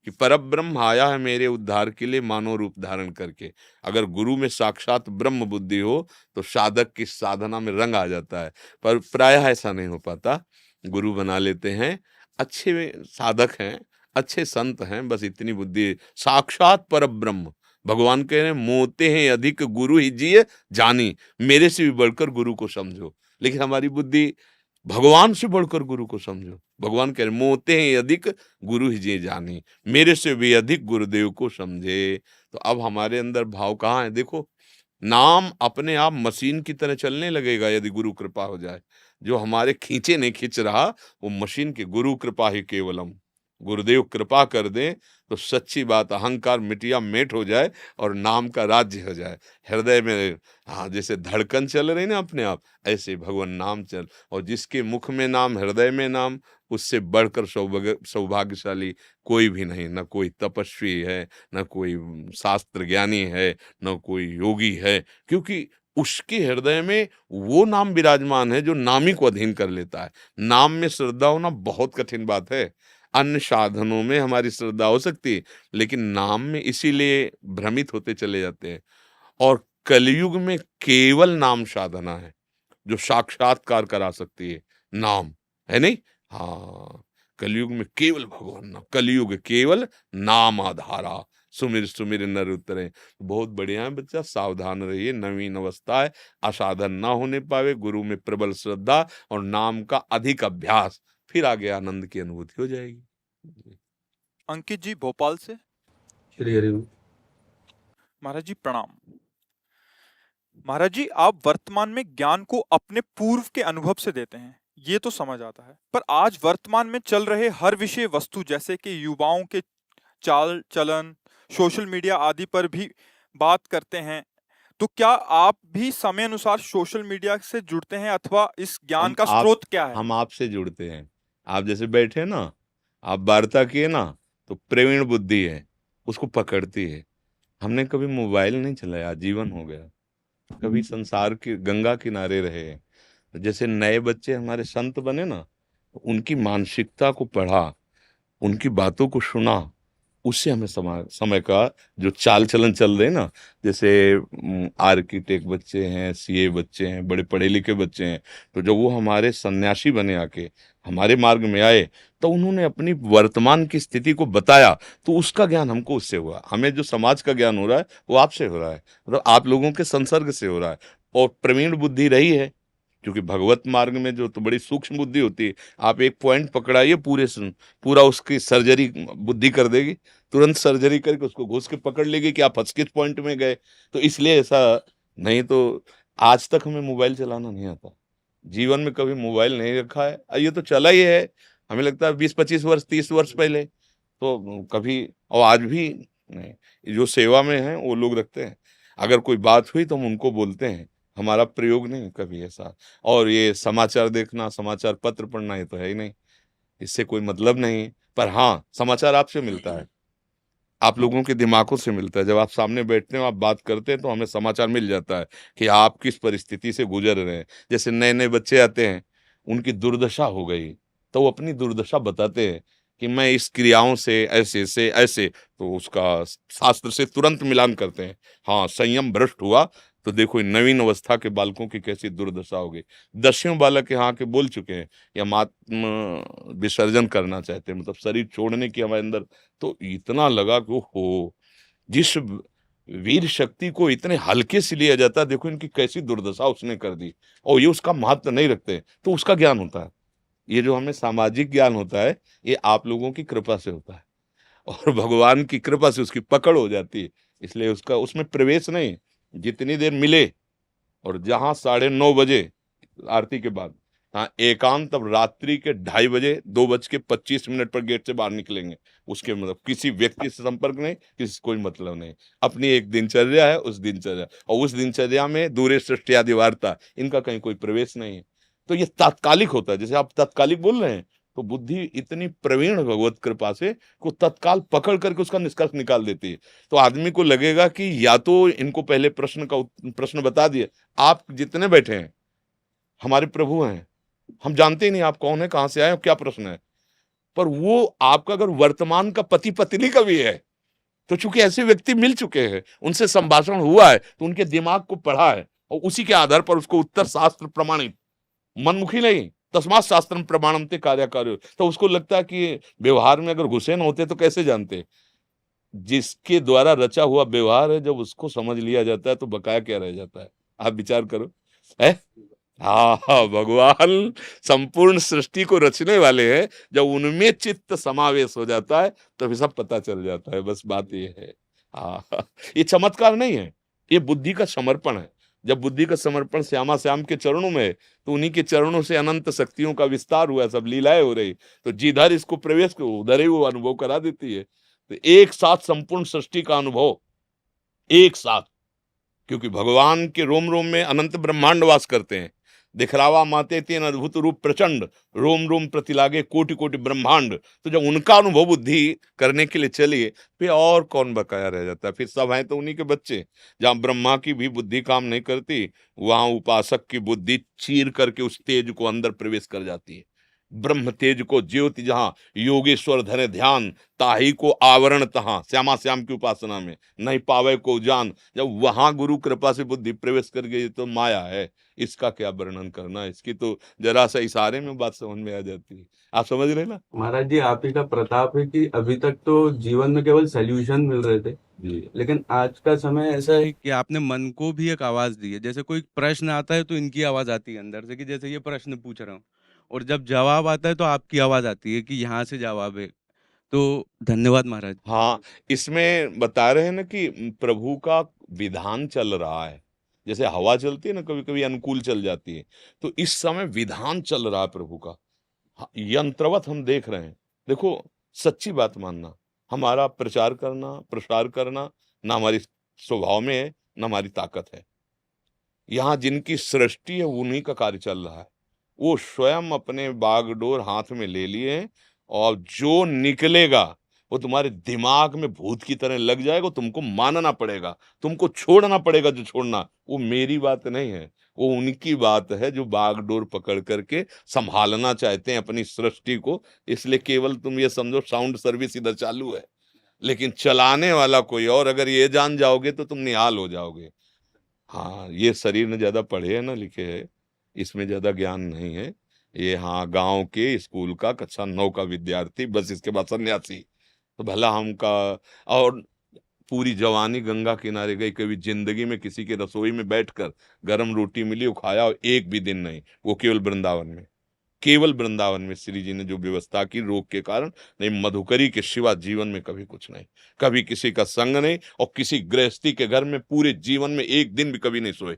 कि परब्रह्म आया है मेरे उद्धार के लिए मानव रूप धारण करके। अगर गुरु में साक्षात ब्रह्म बुद्धि हो तो साधक की साधना में रंग आ जाता है, पर प्रायः ऐसा नहीं हो पाता। गुरु बना लेते हैं, अच्छे साधक हैं, अच्छे संत हैं, बस इतनी बुद्धि। साक्षात परब्रह्म भगवान कह रहे हैं, मोते हैं अधिक गुरु ही जिए जानी, मेरे से भी बढ़कर गुरु को समझो। लेकिन हमारी बुद्धि भगवान से बढ़कर गुरु को समझो। भगवान कह रहे मोते हैं अधिक गुरु ही जिए जानी, मेरे से भी अधिक गुरुदेव को समझे। तो अब हमारे अंदर भाव कहाँ है? देखो, नाम अपने आप मशीन की तरह चलने लगेगा यदि गुरु कृपा हो जाए। जो हमारे खींचे नहीं खींच रहा, वो मशीन की गुरु कृपा ही केवलम। गुरुदेव कृपा कर दें तो सच्ची बात अहंकार मिटिया मेट हो जाए और नाम का राज्य हो जाए हृदय में। हाँ, जैसे धड़कन चल रही ना अपने आप, ऐसे भगवान नाम चल। और जिसके मुख में नाम, हृदय में नाम, उससे बढ़कर सौभाग्यशाली कोई भी नहीं। न कोई तपस्वी है, न कोई शास्त्र ज्ञानी है, न कोई योगी है, क्योंकि उसके हृदय में वो नाम विराजमान है जो नामी को अधीन कर लेता है। नाम में श्रद्धा होना बहुत कठिन बात है। अन्य साधनों में हमारी श्रद्धा हो सकती है, लेकिन नाम में इसीलिए भ्रमित होते चले जाते हैं। और कलयुग में केवल नाम साधना है जो साक्षात्कार करा सकती है। नाम है नहीं? हाँ, कलयुग में केवल भगवान नाम, कलयुग केवल नाम आधारा, सुमिर सुमिर नर उतरे। बहुत बढ़िया है बच्चा, सावधान रहिए, नवीन अवस्था है, असाधन ना होने पावे, गुरु में प्रबल श्रद्धा और नाम का अधिक अभ्यास, फिर आगे आनंद की अनुभूति हो जाएगी। अंकित जी भोपाल से। श्री हरि। महाराज जी प्रणाम। महाराज जी, आप वर्तमान में ज्ञान को अपने पूर्व के अनुभव से देते हैं, ये तो समझ आता है, पर आज वर्तमान में चल रहे हर विषय वस्तु जैसे कि युवाओं के चाल चलन, सोशल मीडिया आदि पर भी बात करते हैं, तो क्या आप भी समय अनुसार सोशल मीडिया से जुड़ते हैं अथवा इस ज्ञान का स्रोत क्या है? हम आपसे जुड़ते हैं। आप जैसे बैठे ना, आप वार्ता किए ना, तो प्रवीण बुद्धि है, उसको पकड़ती है। हमने कभी मोबाइल नहीं चलाया, जीवन हो गया। कभी संसार के गंगा किनारे रहे। जैसे नए बच्चे हमारे संत बने ना, उनकी मानसिकता को पढ़ा, उनकी बातों को सुना, उससे हमें समय का जो चाल चलन चल रहे हैं ना, जैसे आर्किटेक्ट बच्चे हैं, सीए बच्चे हैं, बड़े पढ़े लिखे बच्चे हैं, तो जब वो हमारे सन्यासी बने आके हमारे मार्ग में आए, तो उन्होंने अपनी वर्तमान की स्थिति को बताया, तो उसका ज्ञान हमको उससे हुआ। हमें जो समाज का ज्ञान हो रहा है वो आपसे हो रहा है, मतलब आप लोगों के संसर्ग से हो रहा है। और प्रवीण बुद्धि रही है, क्योंकि भगवत मार्ग में जो तो बड़ी सूक्ष्म बुद्धि होती है, आप एक पॉइंट पकड़ाइए, पूरा उसकी सर्जरी बुद्धि कर देगी, तुरंत सर्जरी करके उसको घुस के पकड़ लेगी कि आप फंस किस पॉइंट में गए। तो इसलिए ऐसा नहीं, तो आज तक हमें मोबाइल चलाना नहीं आता, जीवन में कभी मोबाइल नहीं रखा है। ये तो चला ही है, हमें लगता है 20-25 वर्ष 30 वर्ष पहले, तो कभी, और आज भी नहीं। जो सेवा में है वो लोग रखते हैं, अगर कोई बात हुई तो हम उनको बोलते हैं, हमारा प्रयोग नहीं कभी ऐसा। और ये समाचार देखना, समाचार पत्र पढ़ना, ये तो है ही नहीं, इससे कोई मतलब नहीं। पर हाँ, समाचार आपसे मिलता है, आप लोगों के दिमागों से मिलता है। जब आप सामने बैठते हो, आप बात करते हैं, तो हमें समाचार मिल जाता है कि आप किस परिस्थिति से गुजर रहे हैं। जैसे नए नए बच्चे आते हैं, उनकी दुर्दशा हो गई, तो वो अपनी दुर्दशा बताते हैं कि मैं इस क्रियाओं से ऐसे, तो उसका शास्त्र से तुरंत मिलान करते हैं। हाँ, संयम भ्रष्ट हुआ, तो देखो इन नवीन अवस्था के बालकों की कैसी दुर्दशा हो गई। 10 बालक यहाँ के बोल चुके हैं, या आत्म विसर्जन करना चाहते हैं, मतलब शरीर छोड़ने की हमारे अंदर। तो इतना लगा कि ओहो, जिस वीर शक्ति को इतने हल्के से लिया जाता है, देखो इनकी कैसी दुर्दशा उसने कर दी, और ये उसका महत्व नहीं रखते, तो उसका ज्ञान होता है। ये जो हमें सामाजिक ज्ञान होता है, ये आप लोगों की कृपा से होता है, और भगवान की कृपा से उसकी पकड़ हो जाती है। इसलिए उसका उसमें प्रवेश नहीं, जितनी देर मिले, और जहां 9:30 बजे आरती के बाद, हाँ एकांत, तब रात्रि के 2:30 बजे 2:25 पर गेट से बाहर निकलेंगे। उसके मतलब किसी व्यक्ति से संपर्क नहीं, किसी से कोई मतलब नहीं, अपनी एक दिनचर्या है, उस दिनचर्या, और उस दिनचर्या में दूरे सृष्टि आदि वार्ता, इनका कहीं कोई प्रवेश नहीं है। तो ये तात्कालिक होता है, जैसे आप तात्कालिक बोल रहे हैं, तो बुद्धि इतनी प्रवीण भगवत कृपा से को तत्काल पकड़ करके उसका निष्कर्ष निकाल देती है। तो आदमी को लगेगा कि या तो इनको पहले प्रश्न बता दिए, आप जितने बैठे हैं हमारे प्रभु हैं, हम जानते ही नहीं आप कौन है, कहां से आए, क्या प्रश्न है। पर वो आपका अगर वर्तमान का पति पत्नी का भी है, तो चूंकि ऐसे व्यक्ति मिल चुके हैं, उनसे संभाषण हुआ है, तो उनके दिमाग को पढ़ा है, और उसी के आधार पर उसको उत्तर शास्त्र प्रमाणित, मनमुखी नहीं, तस्मात् शास्त्रम प्रमाणम ते कार्य, तो उसको लगता है कि व्यवहार में अगर घुसे न होते तो कैसे जानते। जिसके द्वारा रचा हुआ व्यवहार है, जब उसको समझ लिया जाता है, तो बकाया क्या रह जाता है, आप विचार करो। है, हाँ हाँ, भगवान संपूर्ण सृष्टि को रचने वाले हैं, जब उनमें चित्त समावेश हो जाता है, तभी सब पता चल जाता है। बस बात ये है। हाँ, ये चमत्कार नहीं है, ये बुद्धि का समर्पण है। जब बुद्धि का समर्पण श्यामा श्याम के चरणों में है, तो उन्हीं के चरणों से अनंत शक्तियों का विस्तार हुआ, सब लीलाएं हो रही, तो जिधर इसको प्रवेश को उधर ही वो अनुभव करा देती है। तो एक साथ संपूर्ण सृष्टि का अनुभव, एक साथ, क्योंकि भगवान के रोम रोम में अनंत ब्रह्मांड वास करते हैं। दिखलावा माते तेन अद्भुत रूप प्रचंड, रोम रोम प्रतिलागे कोटि कोटि ब्रह्मांड। तो जब उनका अनुभव बुद्धि करने के लिए चलिए, फिर और कौन बकाया रह जाता है, फिर सब हैं तो उन्हीं के बच्चे। जहां ब्रह्मा की भी बुद्धि काम नहीं करती, वहां उपासक की बुद्धि चीर करके उस तेज को अंदर प्रवेश कर जाती है। ब्रह्म तेज को ज्योति जहां, योगेश्वर धरे ध्यान, ताही को आवरण तहां, श्यामा श्याम की उपासना में नहीं पावे को जान। जब वहां गुरु कृपा से बुद्धि प्रवेश कर गई, तो माया है, इसका क्या वर्णन करना, इसकी तो जरा सा इशारे में बात समझ में आ जाती है। आप समझ रहे ना। महाराज जी, आप ही का प्रताप है कि अभी तक तो जीवन में केवल सॉल्यूशन मिल रहे थे, जी, लेकिन आज का समय ऐसा है कि आपने मन को भी एक आवाज दी है। जैसे कोई प्रश्न आता है तो इनकी आवाज आती है अंदर से कि जैसे ये प्रश्न पूछ रहा हूँ, और जब जवाब आता है तो आपकी आवाज आती है कि यहाँ से जवाब है। तो धन्यवाद महाराज। हाँ, इसमें बता रहे हैं ना कि प्रभु का विधान चल रहा है। जैसे हवा चलती है ना, कभी कभी अनुकूल चल जाती है, तो इस समय विधान चल रहा है प्रभु का। हाँ, यंत्रवत हम देख रहे हैं। देखो, सच्ची बात मानना, हमारा प्रचार करना, प्रसार करना ना हमारी स्वभाव में है, ना हमारी ताकत है। यहाँ जिनकी सृष्टि है, उन्हीं का कार्य चल रहा है। वो स्वयं अपने बागडोर हाथ में ले लिए हैं, और जो निकलेगा वो तुम्हारे दिमाग में भूत की तरह लग जाएगा, तुमको मानना पड़ेगा, तुमको छोड़ना पड़ेगा जो छोड़ना। वो मेरी बात नहीं है, वो उनकी बात है जो बागडोर पकड़ करके संभालना चाहते हैं अपनी सृष्टि को। इसलिए केवल तुम ये समझो साउंड सर्विस इधर चालू है, लेकिन चलाने वाला कोई और। अगर ये जान जाओगे तो तुम निहाल हो जाओगे। हाँ, ये शरीर ने ज्यादा पढ़े है ना लिखे है, इसमें ज्यादा ज्ञान नहीं है। ये हाँ, गांव के स्कूल का कक्षा 9 का विद्यार्थी, बस इसके बाद सन्यासी। तो भला हमका, और पूरी जवानी गंगा किनारे गई, कभी जिंदगी में किसी की रसोई में बैठकर गरम रोटी मिली वो खाया, और एक भी दिन नहीं, वो केवल वृंदावन में। केवल वृंदावन में श्री जी ने जो व्यवस्था की रोग के कारण, नहीं मधुकरी के सिवा जीवन में कभी कुछ नहीं, कभी किसी का संग नहीं, और किसी गृहस्थी के घर में पूरे जीवन में एक दिन भी कभी नहीं सोए।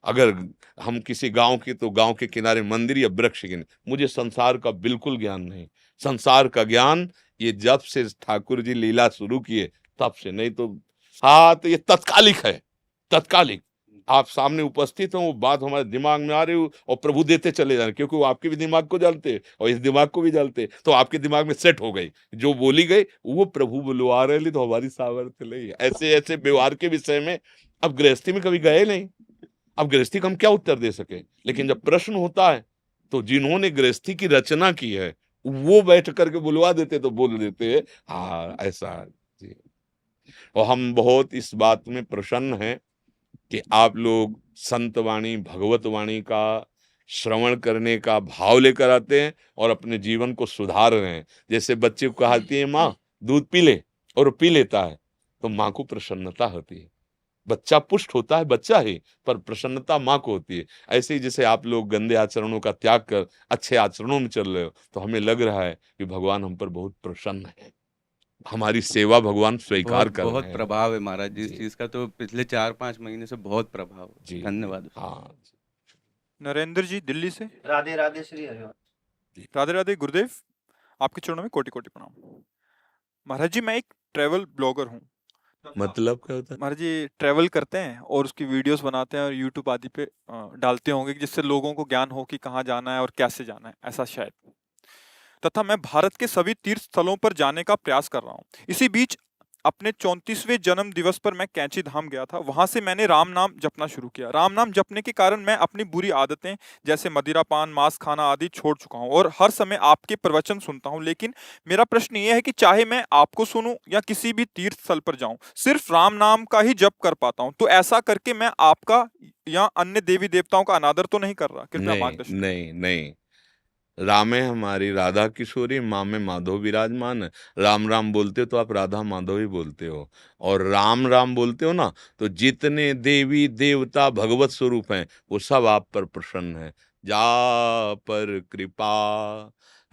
अगर हम किसी गांव के, तो गांव के किनारे मंदिर या वृक्ष के नहीं। मुझे संसार का बिल्कुल ज्ञान नहीं। संसार का ज्ञान ये जब से ठाकुर जी लीला शुरू किए तब से, नहीं तो हाँ, तो ये तत्कालिक है, तत्कालिक। आप सामने उपस्थित हो, वो बात हमारे दिमाग में आ रही हो, और प्रभु देते चले जा रहे, क्योंकि वो आपके भी दिमाग को जानते और इस दिमाग को भी जानते, तो आपके दिमाग में सेट हो गई, जो बोली गई वो प्रभु बुलवा रहे, तो हमारी सामर्थ्य नहीं है। ऐसे ऐसे व्यवहार के विषय में अब गृहस्थी में कभी गए नहीं, अब गृहस्थी का हम क्या उत्तर दे सके। लेकिन जब प्रश्न होता है तो जिन्होंने गृहस्थी की रचना की है वो बैठ करके बुलवा देते, तो बोल देते हैं हाँ ऐसा जी। और हम बहुत इस बात में प्रसन्न हैं कि आप लोग संत वाणी, भगवत वाणी का श्रवण करने का भाव लेकर आते हैं और अपने जीवन को सुधार रहे हैं। जैसे बच्चे को कहती है माँ दूध पी ले, और पी लेता है, तो माँ को प्रसन्नता होती है। बच्चा पुष्ट होता है बच्चा ही, पर प्रसन्नता माँ को होती है। ऐसे ही जैसे आप लोग गंदे आचरणों का त्याग कर अच्छे आचरणों में चल रहे हो, तो हमें लग रहा है कि भगवान हम पर बहुत प्रसन्न है, हमारी सेवा भगवान स्वीकार बहुत कर बहुत रहे हैं। प्रभाव है महाराज जी इस जी। चीज का, तो पिछले 4-5 महीने से बहुत प्रभाव है। जी धन्यवाद। हाँ नरेंद्र जी दिल्ली से। राधे राधे श्री हरिवंश। राधे राधे गुरुदेव, आपके चरणों में कोटि कोटि प्रणाम। महाराज जी मैं एक ट्रैवल ब्लॉगर हूँ। मतलब क्या होता है? महाराज जी ट्रैवल करते हैं और उसकी वीडियोस बनाते हैं और यूट्यूब आदि पे डालते होंगे, जिससे लोगों को ज्ञान हो कि कहाँ जाना है और कैसे जाना है, ऐसा शायद। तथा मैं भारत के सभी तीर्थ स्थलों पर जाने का प्रयास कर रहा हूँ। इसी बीच अपने 34वें जन्म दिवस पर मैं कैंची धाम गया था। वहां से मैंने राम नाम जपना शुरू किया। राम नाम जपने के कारण मैं अपनी बुरी आदतें जैसे मदिरा पान, मांस खाना आदि छोड़ चुका हूं और हर समय आपके प्रवचन सुनता हूं। लेकिन मेरा प्रश्न ये है कि चाहे मैं आपको सुनूं या किसी भी तीर्थ स्थल पर जाऊं, सिर्फ राम नाम का ही जप कर पाता हूं। तो ऐसा करके मैं आपका या अन्य देवी देवताओं का अनादर तो नहीं कर रहा? कृपया नहीं मार्गदर्शन। नहीं नहीं, रामे हमारी राधा किशोरी, माँ में माधव विराजमान है। राम राम बोलते हो तो आप राधा माधव ही बोलते हो, और राम राम बोलते हो ना, तो जितने देवी देवता भगवत स्वरूप हैं वो सब आप पर प्रसन्न है। जा पर कृपा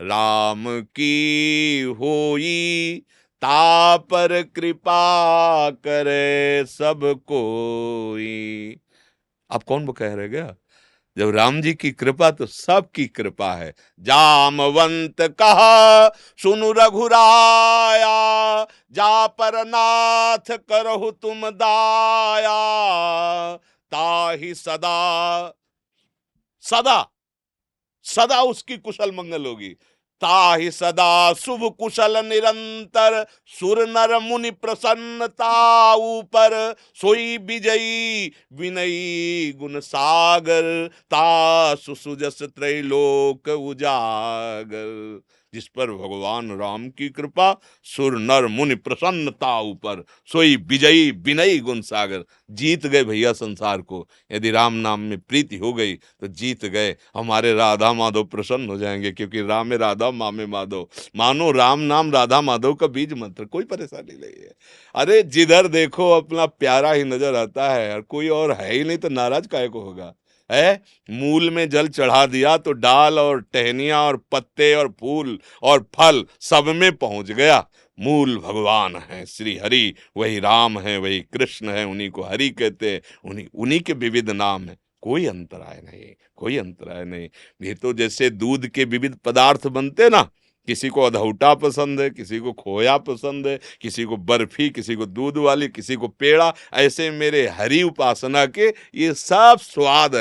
राम की होई, ता पर कृपा करे सब कोई। आप कौन वो कह रहे गया? जब राम जी की कृपा तो सबकी कृपा है। जामवंत कहा सुनु रघुराया, जा पर नाथ करहु तुम दाया, ताहि सदा सदा सदा उसकी कुशल मंगल होगी। ताहि सदा शुभ कुशल निरंतर, सुर नर मुनि प्रसन्नता ऊपर, सोई विजयी विनयी गुण सागर, तासु सुजस त्रैलोक उजागर। जिस पर भगवान राम की कृपा, सुर नर मुनि प्रसन्नता ऊपर, सोई विजयी विनयी गुण सागर। जीत गए भैया संसार को। यदि राम नाम में प्रीति हो गई तो जीत गए। हमारे राधा माधव प्रसन्न हो जाएंगे, क्योंकि राम में राधा, माँ में माधव। मानो राम नाम राधा माधव का बीज मंत्र, कोई परेशानी नहीं है। अरे जिधर देखो अपना प्यारा ही नजर आता है, और कोई और है ही नहीं, तो नाराज काहे को होगा? है मूल में जल चढ़ा दिया तो डाल और टहनियां और पत्ते और फूल और फल सब में पहुंच गया। मूल भगवान है श्री हरि, वही राम है, वही कृष्ण है, उन्हीं को हरि कहते हैं, उन्हीं के विविध नाम है। कोई अंतराय नहीं, कोई अंतराय नहीं। ये तो जैसे दूध के विविध पदार्थ बनते ना, किसी को अधौटा पसंद है, किसी को खोया पसंद है, किसी को बर्फी, किसी को दूध वाली, किसी को पेड़ा। ऐसे मेरे हरि उपासना के ये सब स्वाद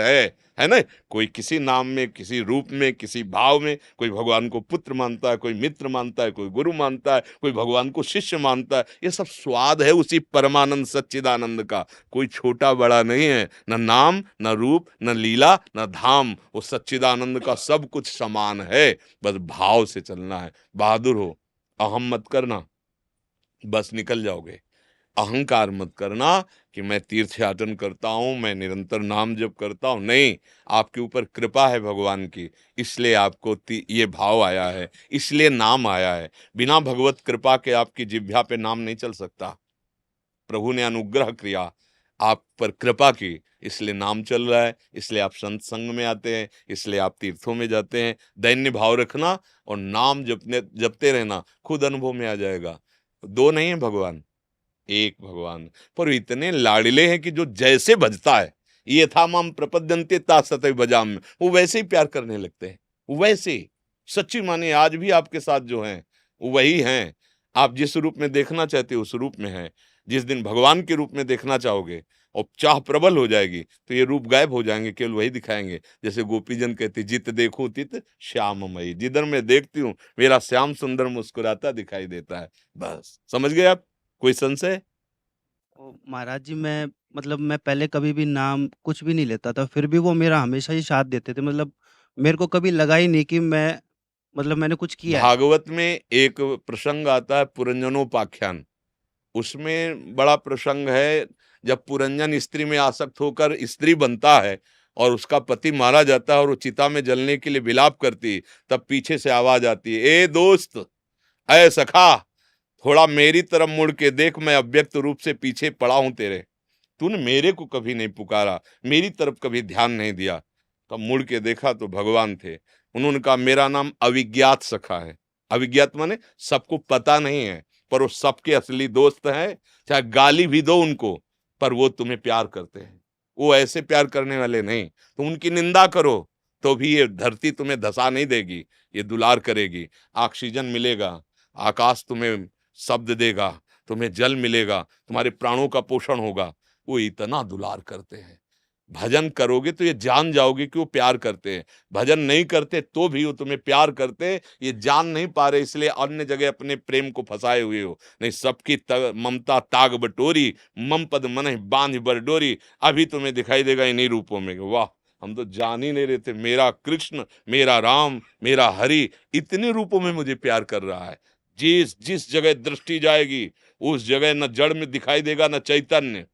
है ना। कोई किसी नाम में, किसी रूप में, किसी भाव में, कोई भगवान को पुत्र मानता है, कोई मित्र मानता है, कोई गुरु मानता है, कोई भगवान को शिष्य मानता है। ये सब स्वाद है उसी परमानंद सच्चिदानंद का। कोई छोटा बड़ा नहीं है, न नाम, न रूप, न लीला, न धाम। वो सच्चिदानंद का सब कुछ समान है। बस भाव से चलना है। बहादुर हो, अहम मत करना, बस निकल जाओगे। अहंकार मत करना कि मैं तीर्थ याटन करता हूं, मैं निरंतर नाम जप करता हूं। नहीं, आपके ऊपर कृपा है भगवान की, इसलिए आपको ये भाव आया है, इसलिए नाम आया है। बिना भगवत कृपा के आपकी जिह्वा पे नाम नहीं चल सकता। प्रभु ने अनुग्रह किया, आप पर कृपा की, इसलिए नाम चल रहा है, इसलिए आप संत संग में आते हैं, इसलिए आप तीर्थों में जाते हैं। दैन्य भाव रखना और नाम जपते रहना, खुद अनुभव में आ जाएगा। दो नहीं है भगवान, एक भगवान। पर इतने लाडले हैं कि जो जैसे भजता है, ये था मम प्रपद्यन्ते ता सतै भजामि, वो वैसे ही प्यार करने लगते हैं। वो वैसे ही सच्ची माने आज भी आपके साथ जो हैं वो वही हैं। आप जिस रूप में देखना चाहते हो उस रूप में हैं। जिस दिन भगवान के रूप में देखना चाहोगे और चाह प्रबल हो जाएगी तो ये रूप गायब हो जाएंगे, केवल वही दिखाएंगे। जैसे गोपीजन कहती, जित देखो तित श्याममयी, जिधर मैं देखती हूँ मेरा श्याम सुंदर मुस्कुराता दिखाई देता है। बस समझ गए आप? कोई संशय? महाराज जी, मैं पहले कभी भी नाम कुछ भी नहीं लेता था, फिर भी वो मेरा हमेशा ही साथ देते थे। मेरे को कभी लगा ही नहीं कि मैंने कुछ किया है। भागवत में एक प्रसंग आता है, पुरंजनोपाख्यान। उसमें बड़ा प्रसंग है, जब पुरंजन स्त्री में आसक्त होकर स्त्री बनता है और उसका पति मारा जाता है और वो चिता में जलने के लिए विलाप करती, तब पीछे से आवाज आती है, ए दोस्त, ऐ सखा, थोड़ा मेरी तरफ मुड़ के देख, मैं अव्यक्त रूप से पीछे पड़ा हूं तेरे। तूने मेरे को कभी नहीं पुकारा, मेरी तरफ कभी ध्यान नहीं दिया। तब मुड़ के देखा तो भगवान थे। उन्होंने कहा, मेरा नाम अविज्ञात सखा है। अविज्ञात माने सबको पता नहीं है, पर वो सबके असली दोस्त हैं। चाहे गाली भी दो उनको, पर वो तुम्हें प्यार करते हैं। वो ऐसे प्यार करने वाले नहीं। तुम उनकी निंदा करो तो भी ये धरती तुम्हें धसा नहीं देगी, ये दुलार करेगी। ऑक्सीजन मिलेगा, आकाश तुम्हें शब्द देगा, तुम्हें जल मिलेगा, तुम्हारे प्राणों का पोषण होगा। वो इतना दुलार करते हैं। भजन करोगे तो ये जान जाओगे कि वो प्यार करते हैं। भजन नहीं करते तो भी वो तुम्हें प्यार करते हैं, ये जान नहीं पा रहे, इसलिए अन्य जगह अपने प्रेम को फंसाए हुए हो। नहीं, सबकी ममता ताग बटोरी, मम पद मन बांध बरडोरी। अभी तुम्हें दिखाई देगा इन्हीं रूपों में। वाह, हम तो जान ही नहीं रहे थे, मेरा कृष्ण, मेरा राम, मेरा हरि इतने रूपों में मुझे प्यार कर रहा है। जिस जिस जगह दृष्टि जाएगी उस जगह न जड़ में दिखाई देगा न चैतन्य।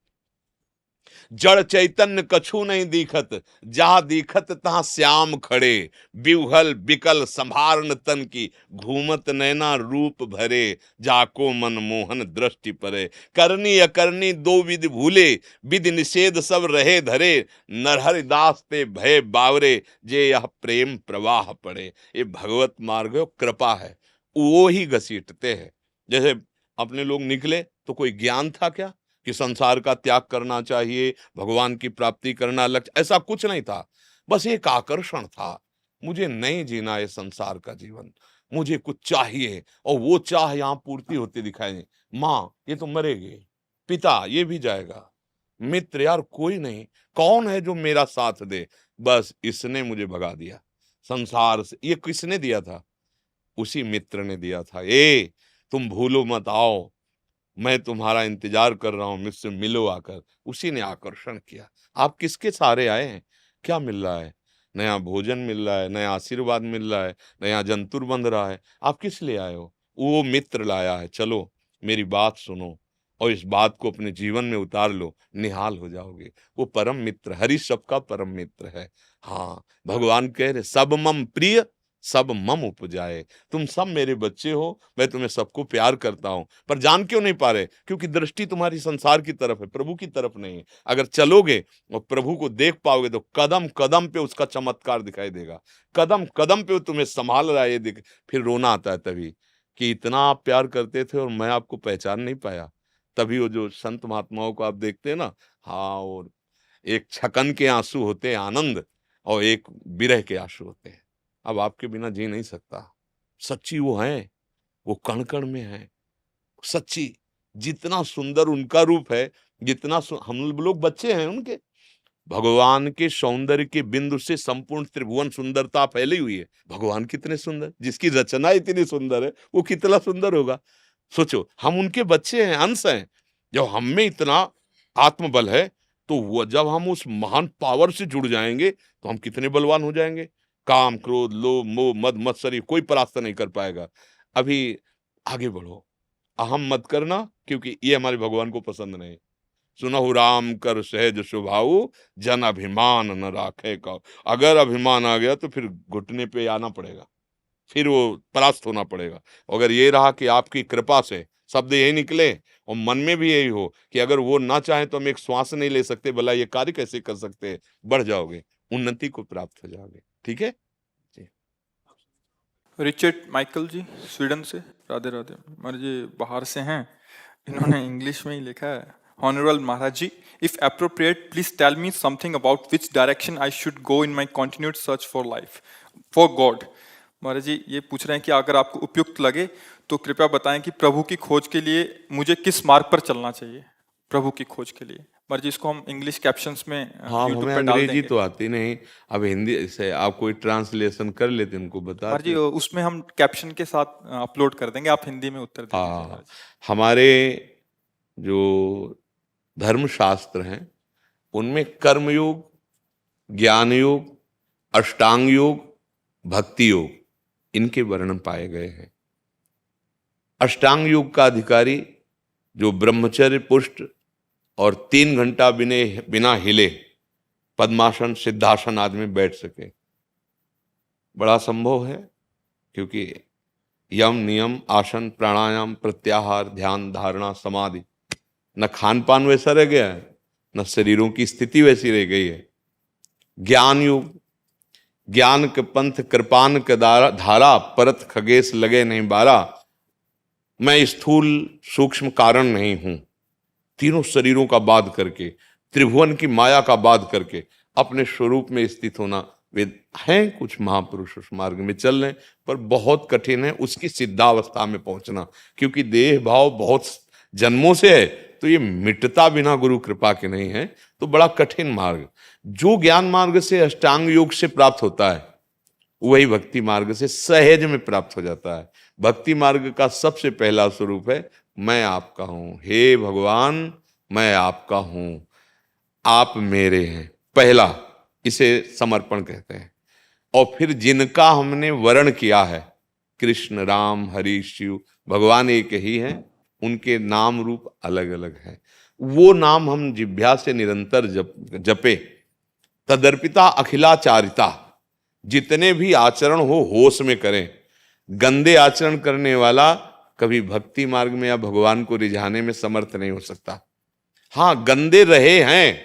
जड़ चैतन्य कछु नहीं दिखत, जहां दिखत तहां श्याम खड़े। बिवहल बिकल संभारन तन की, घूमत नैना रूप भरे। जाको मन मोहन दृष्टि परे, करनी अकरनी दो विधि भूले। विधि निषेध सब रहे धरे, नरहरि दास ते भय बावरे। जे यह प्रेम प्रवाह पड़े। ये भगवत मार्ग है, कृपा है, वो ही घसीटते हैं। जैसे अपने लोग निकले तो कोई ज्ञान था क्या कि संसार का त्याग करना चाहिए, भगवान की प्राप्ति करना लक्ष्य? ऐसा कुछ नहीं था। बस एक आकर्षण था, मुझे नहीं जीना ये संसार का जीवन, मुझे कुछ चाहिए। और वो चाह यहाँ पूर्ति होती दिखाई दे। माँ, ये तो मरेगी, पिता ये भी जाएगा, मित्र यार कोई नहीं, कौन है जो मेरा साथ दे? बस इसने मुझे भगा दिया संसार से। ये किसने दिया था? उसी मित्र ने दिया था। ए, तुम भूलो मत, आओ, मैं तुम्हारा इंतजार कर रहा हूं, मुझसे मिलो आकर। उसी ने आकर्षण किया। आप किसके सहारे आए हैं? क्या मिल रहा है? नया भोजन मिल रहा है, नया आशीर्वाद मिल रहा है, नया जंतुर बंध रहा है। आप किस लिए आए हो? वो मित्र लाया है। चलो मेरी बात सुनो और इस बात को अपने जीवन में उतार लो, निहाल हो जाओगे। वो परम मित्र, हरि सबका परम मित्र है। हाँ, भगवान कह रहे, सब मम प्रिय सब मम उपजाए। तुम सब मेरे बच्चे हो, मैं तुम्हें सबको प्यार करता हूं। पर जान क्यों नहीं पा रहे? क्योंकि दृष्टि तुम्हारी संसार की तरफ है, प्रभु की तरफ नहीं है। अगर चलोगे और प्रभु को देख पाओगे तो कदम कदम पे उसका चमत्कार दिखाई देगा। कदम कदम पे वो तुम्हें संभाल रहा है, ये दिख। फिर रोना आता है तभी कि इतना आप प्यार करते थे और मैं आपको पहचान नहीं पाया। तभी वो जो संत महात्माओं को आप देखते हैं ना, हाँ, और एक छकन के आंसू होते हैं आनंद, और एक विरह के आंसू होते हैं। अब आपके बिना जी नहीं सकता। सच्ची वो है, वो कण कण में है। सच्ची, जितना सुंदर उनका रूप है, जितना हम लोग बच्चे हैं उनके, भगवान के सौंदर्य के बिंदु से संपूर्ण त्रिभुवन सुंदरता फैली हुई है। भगवान कितने सुंदर, जिसकी रचना इतनी सुंदर है वो कितना सुंदर होगा। सोचो, हम उनके बच्चे हैं, अंश हैं। जब हम में इतना आत्मबल है तो वो जब हम उस महान पावर से जुड़ जाएंगे तो हम कितने बलवान हो जाएंगे। काम, क्रोध, लोभ, मोह, मद, मत्सरी कोई परास्त नहीं कर पाएगा। अभी आगे बढ़ो, अहम मत करना, क्योंकि ये हमारे भगवान को पसंद नहीं। सुनहु राम कर सहज स्वभाव, जन अभिमान न राखे का। अगर अभिमान आ गया तो फिर घुटने पे आना पड़ेगा, फिर वो परास्त होना पड़ेगा। अगर ये रहा कि आपकी कृपा से शब्द यही निकले और मन में भी यही हो कि अगर वो ना चाहे तो हम एक श्वास नहीं ले सकते, भला ये कार्य कैसे कर सकते हैं, बढ़ जाओगे, उन्नति को प्राप्त हो जाओगे। ठीक है जी। रिचर्ड माइकल जी स्वीडन से, राधे राधे। महाराज जी बाहर से हैं, इन्होंने इंग्लिश में ही लिखा है। Honourable Maharaj ji, if appropriate please tell me something about which direction I should go in my continued search for life for God. Maharaj ji ये पूछ रहे हैं कि अगर आपको उपयुक्त लगे तो कृपया बताएं कि प्रभु की खोज के लिए मुझे किस मार्ग पर चलना चाहिए, प्रभु की खोज के लिए। महाराज जी इसको हम इंग्लिश कैप्शंस में हाँ, यूट्यूब हमें पे डाल अंग्रेजी देंगे। तो आती नहीं, अब हिंदी से आप कोई ट्रांसलेशन कर लेते, उनको बता महाराज जी उसमें हम कैप्शन के साथ अपलोड कर देंगे, आप हिंदी में उत्तर दे दीजिए हाँ, महाराज जी। हमारे जो धर्मशास्त्र हैं उनमें कर्मयोग, ज्ञान योग, अष्टांग योग, भक्ति योग, इनके वर्णन पाए गए हैं। अष्टांग योग का अधिकारी जो ब्रह्मचर्य पुष्ट और 3 घंटा बिना हिले पद्मासन, सिद्धासन आदि में बैठ सके, बड़ा संभव है, क्योंकि यम, नियम, आसन, प्राणायाम, प्रत्याहार, ध्यान, धारणा, समाधि, न खान पान वैसा रह गया है, न शरीरों की स्थिति वैसी रह गई है। ज्ञान योग, ज्ञान के पंथ कृपान के धारा, परत खगेश लगे नहीं बारा। मैं स्थूल सूक्ष्म कारण नहीं हूं, तीनों शरीरों का बाध करके, त्रिभुवन की माया का बाध करके अपने स्वरूप में स्थित होना। वे हैं कुछ महापुरुष उस मार्ग में चल रहे, पर बहुत कठिन है उसकी सिद्धावस्था में पहुंचना, क्योंकि देह भाव बहुत जन्मों से है, तो ये मिटता बिना गुरु कृपा के नहीं है, तो बड़ा कठिन मार्ग। जो ज्ञान मार्ग से, अष्टांग योग से प्राप्त होता है, वही भक्ति मार्ग से सहज में प्राप्त हो जाता है। भक्ति मार्ग का सबसे पहला स्वरूप है मैं आपका हूं, हे भगवान मैं आपका हूं, आप मेरे हैं, पहला इसे समर्पण कहते हैं। और फिर जिनका हमने वर्ण किया है, कृष्ण, राम, हरि, शिव, भगवान एक ही हैं, उनके नाम रूप अलग अलग हैं, वो नाम हम जिह्वा से निरंतर जपे। तदर्पिता अखिलाचारिता, जितने भी आचरण हो होश में करें। गंदे आचरण करने वाला कभी भक्ति मार्ग में या भगवान को रिझाने में समर्थ नहीं हो सकता। हाँ, गंदे रहे हैं,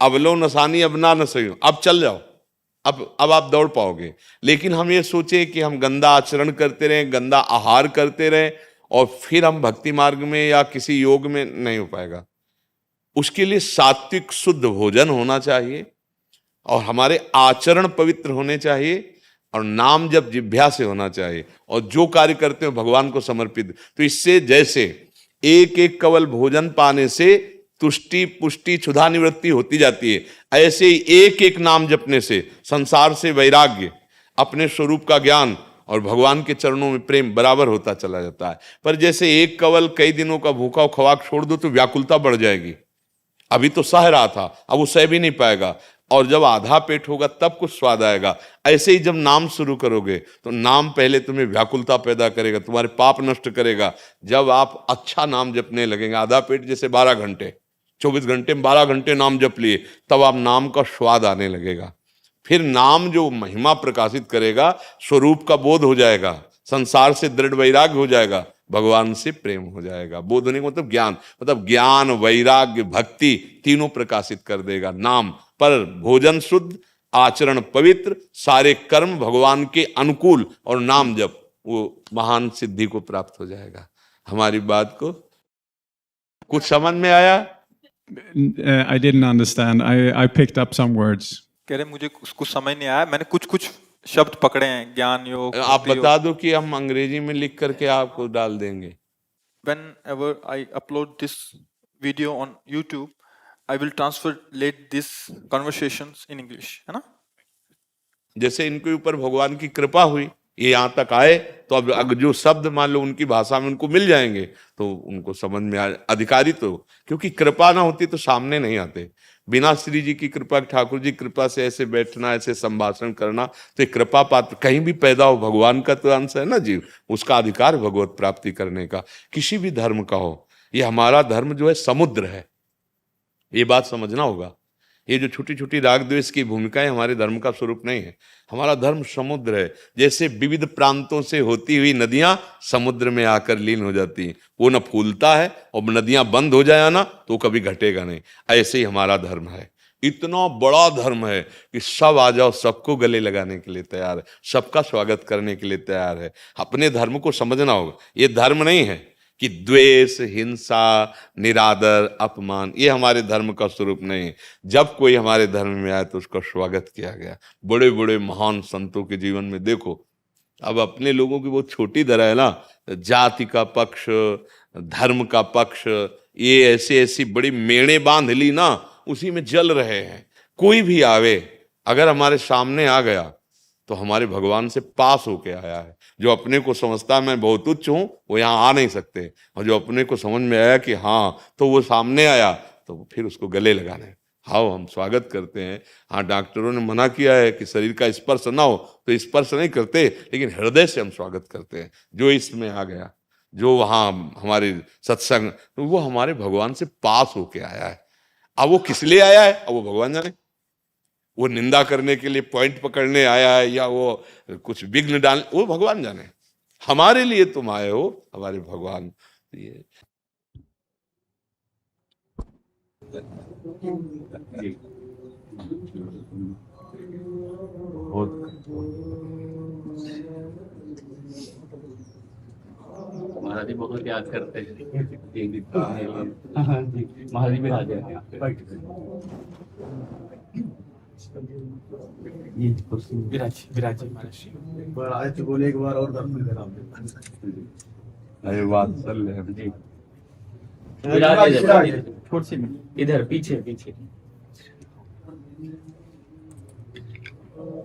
अब लो नसानी अब ना नसो, अब चल जाओ, अब आप दौड़ पाओगे। लेकिन हम ये सोचे कि हम गंदा आचरण करते रहें, गंदा आहार करते रहें और फिर हम भक्ति मार्ग में या किसी योग में, नहीं हो पाएगा। उसके लिए सात्विक शुद्ध भोजन होना चाहिए और हमारे आचरण पवित्र होने चाहिए और नाम जब जिह्वा से होना चाहिए और जो कार्य करते हो भगवान को समर्पित। तो इससे जैसे एक एक कवल भोजन पाने से तुष्टि, पुष्टि, क्षुधा निवृत्ति होती जाती है, ऐसे ही एक एक नाम जपने से संसार से वैराग्य, अपने स्वरूप का ज्ञान और भगवान के चरणों में प्रेम बराबर होता चला जाता है। पर जैसे एक कवल कई दिनों का भूखा और खवाक छोड़ दो तो व्याकुलता बढ़ जाएगी। अभी तो सह रहा था, अब वो सह भी नहीं पाएगा, और जब आधा पेट होगा तब कुछ स्वाद आएगा। ऐसे ही जब नाम शुरू करोगे तो नाम पहले तुम्हें व्याकुलता पैदा करेगा, तुम्हारे पाप नष्ट करेगा। जब आप अच्छा नाम जपने लगेंगे, आधा पेट जैसे 12 घंटे, 24 घंटे में 12 घंटे नाम जप लिए, तब आप नाम का स्वाद आने लगेगा। फिर नाम जो महिमा प्रकाशित करेगा, स्वरूप का बोध हो जाएगा, संसार से दृढ़ वैराग्य हो जाएगा, भगवान से प्रेम हो जाएगा। बोध होने का मतलब ज्ञान, मतलब ज्ञान, वैराग्य, भक्ति तीनों प्रकाशित कर देगा नाम। पर भोजन शुद्ध, आचरण पवित्र, सारे कर्म भगवान के अनुकूल और नाम जप, वो महान सिद्धि को प्राप्त हो जाएगा। हमारी बात को कुछ समझ में आया? I didn't understand. I picked up some words. कह रहे मुझे कुछ समझ नहीं आया, मैंने कुछ कुछ शब्द पकड़े हैं, ज्ञान योग। आप बता दो कि हम अंग्रेजी में लिख करके आपको डाल देंगे। Whenever I upload this video on YouTube, I will translate these conversations in English, है ना? जैसे इनके ऊपर भगवान की कृपा हुई, ये यहाँ तक आए, तो अब अगर जो शब्द मान लो उनकी भाषा में उनको मिल जाएंगे तो उनको समझ में आ अधिकारी तो, क्योंकि कृपा ना होती तो सामने नहीं आते। बिना श्री जी की कृपा, ठाकुर जी कृपा से ऐसे बैठना, ऐसे संभाषण करना, तो एक कृपा पात्र कहीं भी पैदा हो, भगवान का तो अंश है ना जीव, उसका अधिकार है भगवत प्राप्ति करने का, किसी भी धर्म का हो। ये हमारा धर्म जो है समुद्र है, ये बात समझना होगा। ये जो छोटी छोटी राग द्वेष की भूमिकाएं हमारे धर्म का स्वरूप नहीं है। हमारा धर्म समुद्र है। जैसे विविध प्रांतों से होती हुई नदियां समुद्र में आकर लीन हो जाती हैं, वो न फूलता है और नदियां बंद हो जाए ना तो कभी घटेगा नहीं। ऐसे ही हमारा धर्म है, इतना बड़ा धर्म है कि सब आ जाओ, सबको गले लगाने के लिए तैयार है, सबका स्वागत करने के लिए तैयार है। अपने धर्म को समझना होगा। ये धर्म नहीं है कि द्वेष, हिंसा, निरादर, अपमान, ये हमारे धर्म का स्वरूप नहीं है। जब कोई हमारे धर्म में आया तो उसका स्वागत किया गया। बड़े बड़े महान संतों के जीवन में देखो, अब अपने लोगों की बहुत छोटी दरा है ना, जाति का पक्ष, धर्म का पक्ष, ये ऐसी ऐसी बड़ी मेड़े बांध ली ना, उसी में जल रहे हैं। कोई भी आवे, अगर हमारे सामने आ गया तो हमारे भगवान से पास होके आया है। जो अपने को समझता मैं बहुत उच्च हूं, वो यहाँ आ नहीं सकते, और जो अपने को समझ में आया कि हाँ, तो वो सामने आया, तो फिर उसको गले लगाने, हाँ हम स्वागत करते हैं। हाँ, डॉक्टरों ने मना किया है कि शरीर का स्पर्श ना हो, तो स्पर्श नहीं करते, लेकिन हृदय से हम स्वागत करते हैं। जो इसमें आ गया, जो वहाँ हमारे सत्संग, तो वो हमारे भगवान से पास होके आया है। अब वो किस लिए आया है, अब वो भगवान जाने। वो निंदा करने के लिए पॉइंट पकड़ने आया है, या वो कुछ विघ्न डाल, वो भगवान जाने। हमारे लिए तुम आए हो, हमारे भगवान। ये महाराज जी बहुत याद करते हैं। एक दिन महाराज जी भी आ जाए यहाँ पे। ये विराज विराज महाराज आज बोले एक बार और दर्शन करा अरे वात्सल्य है जी। विराज छोड़ से इधर पीछे पीछे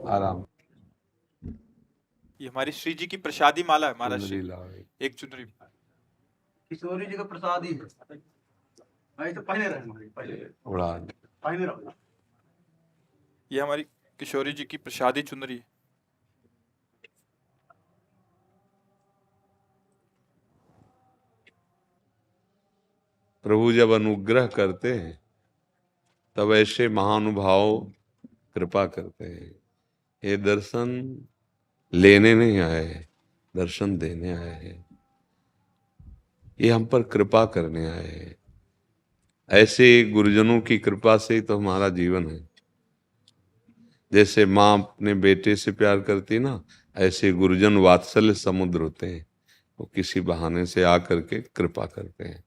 आराम। ये हमारी श्री जी की प्रसादी माला है महाराज श्री। चुनरी लाओ। एक चुनरी। किशोरी जी का प्रसाद ही है। आई तो पहले रहे, पहले उड़ा पहले रहो। ये हमारी किशोरी जी की प्रसादी चुनरी है। प्रभु जब अनुग्रह करते हैं तब ऐसे महानुभाव कृपा करते हैं। ये दर्शन लेने नहीं आए, दर्शन देने आए हैं। ये हम पर कृपा करने आए हैं। ऐसे गुरुजनों की कृपा से ही तो हमारा जीवन है। जैसे माँ अपने बेटे से प्यार करती ना, ऐसे गुरुजन वात्सल्य समुद्र होते हैं। वो किसी बहाने से आकर के कृपा करते हैं।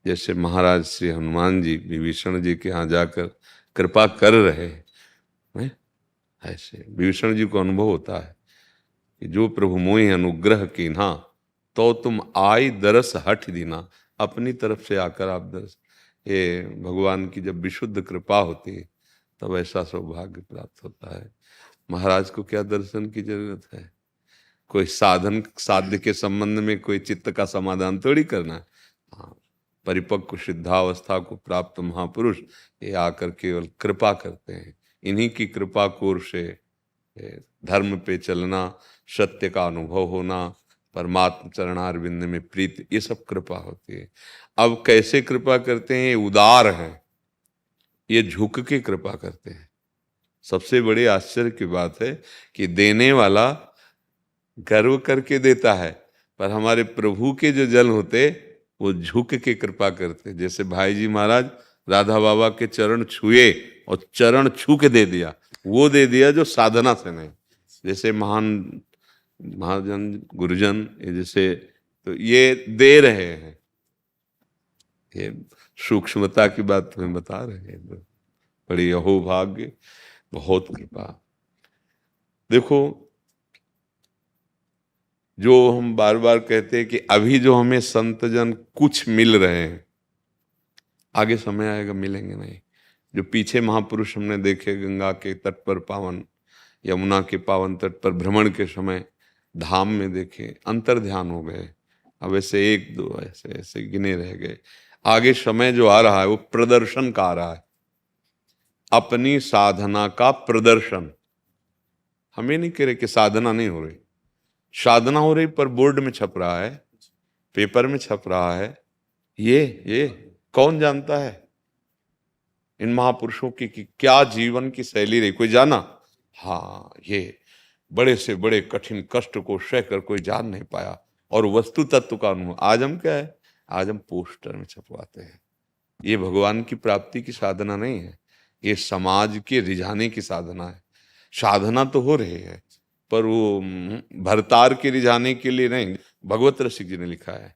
जैसे महाराज श्री हनुमान जी विभीषण जी के यहाँ जाकर कृपा कर रहे हैं, ऐसे विभीषण जी को अनुभव होता है कि जो प्रभु मोहि अनुग्रह कीन्हा, तो तुम आई दरस हठ दीना। अपनी तरफ से आकर आप दरस, ये भगवान की जब विशुद्ध कृपा होती है तब ऐसा सौभाग्य प्राप्त होता है। महाराज को क्या दर्शन की जरूरत है? कोई साधन साध्य के संबंध में कोई चित्त का समाधान थोड़ी करना है। हाँ, परिपक्व सिद्धावस्था को प्राप्त महापुरुष ये आकर केवल कृपा करते हैं। इन्हीं की कृपा कोर से धर्म पे चलना, सत्य का अनुभव होना, परमात्मा चरणारविंद में प्रीति, ये सब कृपा होती है। अब कैसे कृपा करते हैं? उदार हैं, ये झुक के कृपा करते हैं। सबसे बड़ी आश्चर्य की बात है कि देने वाला गर्व करके देता है, पर हमारे प्रभु के जो जन होते वो झुक के कृपा करते। जैसे भाई जी महाराज राधा बाबा के चरण छुए और चरण छू के दे दिया, वो दे दिया जो साधना से नहीं। जैसे महान महाजन गुरुजन जैसे, तो ये दे रहे हैं। ये सूक्ष्मता की बात तुम्हें बता रहे हैं। बड़ी अहोभाग्य, बहुत कृपा। देखो, जो हम बार बार कहते हैं कि अभी जो हमें संतजन कुछ मिल रहे हैं, आगे समय आएगा मिलेंगे नहीं। जो पीछे महापुरुष हमने देखे गंगा के तट पर पावन, यमुना के पावन तट पर भ्रमण के समय धाम में देखे, अंतर ध्यान हो गए। अब ऐसे एक दो ऐसे ऐसे गिने रह गए। आगे समय जो आ रहा है वो प्रदर्शन का आ रहा है, अपनी साधना का प्रदर्शन। हमें नहीं कह रहे कि साधना नहीं हो रही, साधना हो रही, पर बोर्ड में छप रहा है, पेपर में छप रहा है। ये कौन जानता है इन महापुरुषों की कि क्या जीवन की शैली रही? कोई जाना? हाँ, ये बड़े से बड़े कठिन कष्ट को सहकर कोई जान नहीं पाया, और वस्तु तत्व का अनुभव। आज हम क्या है, आज हम पोस्टर में छपवाते हैं। ये भगवान की प्राप्ति की साधना नहीं है, ये समाज के रिझाने की साधना है। साधना तो हो रही है, पर वो भरतार के रिझाने के लिए नहीं। भगवत रसिक जी ने लिखा है,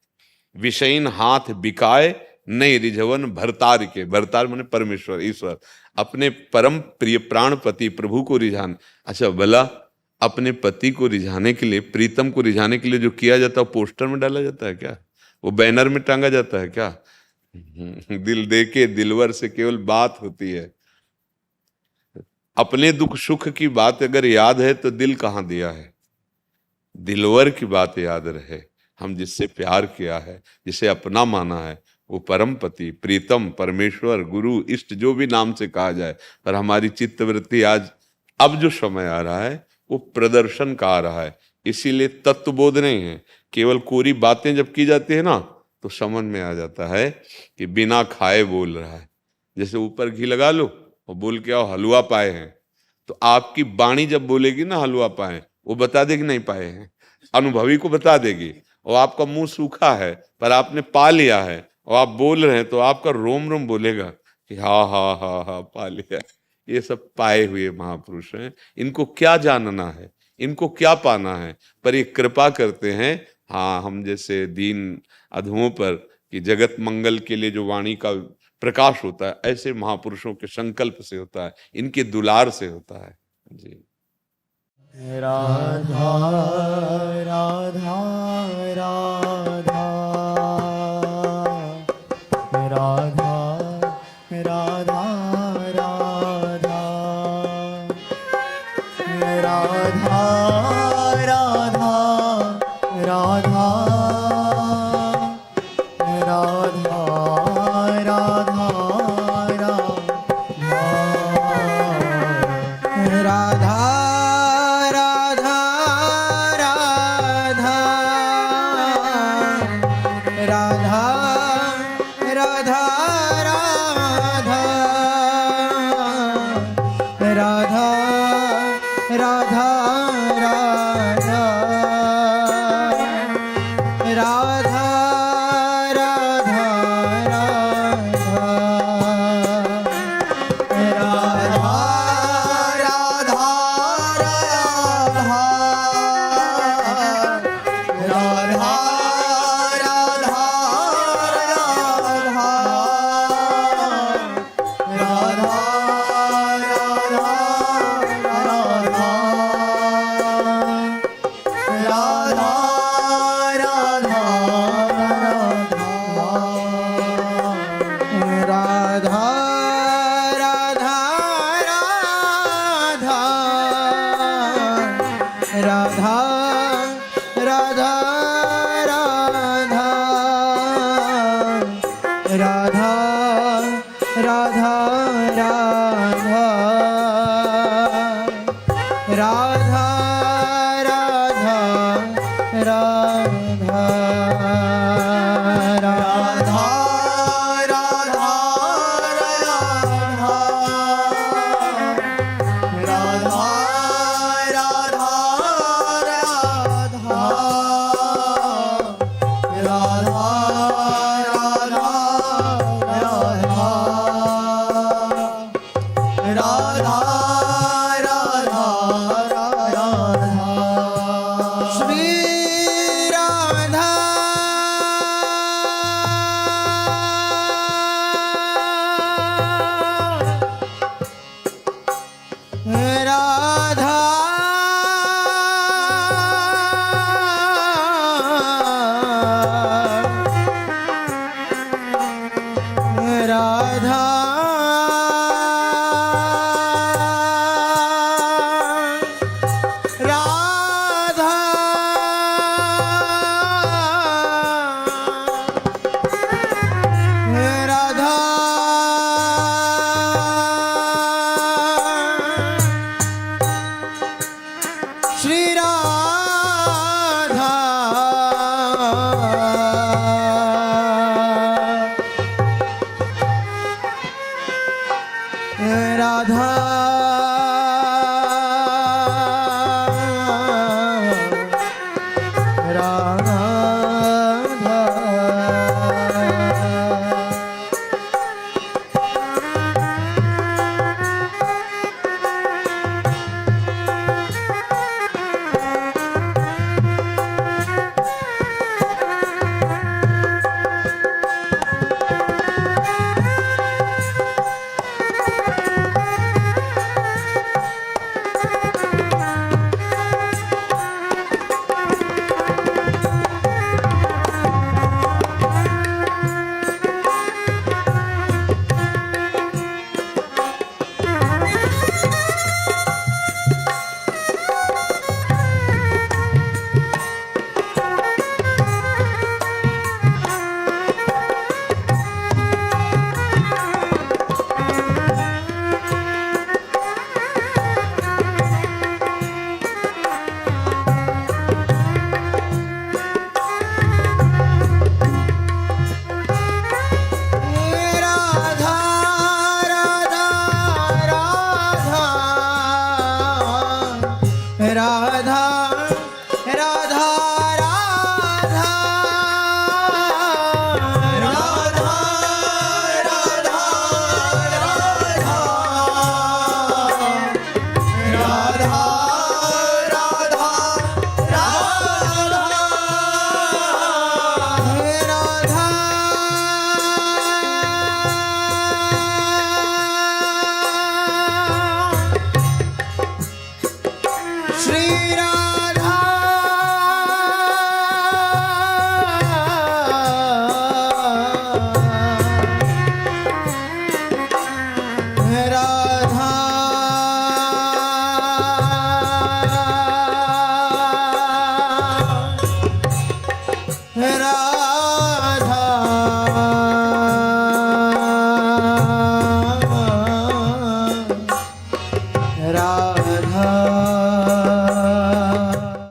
विषयीन हाथ बिकाए नहीं रिझवन भरतार के। भरतार माने परमेश्वर, ईश्वर, अपने परम प्रिय प्राणपति प्रभु को रिझाने। अच्छा भला अपने पति को रिझाने के लिए, प्रीतम को रिझाने के लिए जो किया जाता है वो पोस्टर में डाला जाता है क्या? वो बैनर में टांगा जाता है क्या? दिल देके दिलवर से केवल बात होती है। अपने दुख सुख की बात अगर याद है तो दिल कहाँ दिया है? दिलवर की बात याद रहे। हम जिससे प्यार किया है, जिसे अपना माना है, वो परम पति, प्रीतम, परमेश्वर, गुरु, इष्ट, जो भी नाम से कहा जाए। पर हमारी चित्तवृत्ति आज, अब जो समय आ रहा है वो प्रदर्शन का आ रहा है। इसीलिए तत्वबोध नहीं है, केवल कोरी बातें जब की जाती है ना तो समझ में आ जाता है कि बिना खाए बोल रहा है। जैसे ऊपर घी लगा लो और बोल के आओ हलवा पाए हैं, तो आपकी वाणी जब बोलेगी ना हलवा पाए, वो बता देगी नहीं पाए हैं, अनुभवी को बता देगी। और आपका मुंह सूखा है पर आपने पा लिया है और आप बोल रहे हैं, तो आपका रोम रोम बोलेगा कि हाँ हाँ हाँ हाँ पा लिया। ये सब पाए हुए महापुरुष हैं। इनको क्या जानना है, इनको क्या पाना है, पर ये कृपा करते हैं। हाँ, हम जैसे दीन अधमों पर कि जगत मंगल के लिए जो वाणी का प्रकाश होता है, ऐसे महापुरुषों के संकल्प से होता है, इनके दुलार से होता है। जी। राधा राधा राधा राधा राधा राधा राधा राधा राधा राधा राधा श्री राधा राधा राधा राधा राधा राधा राधा राधा राधा श्री राधा राधा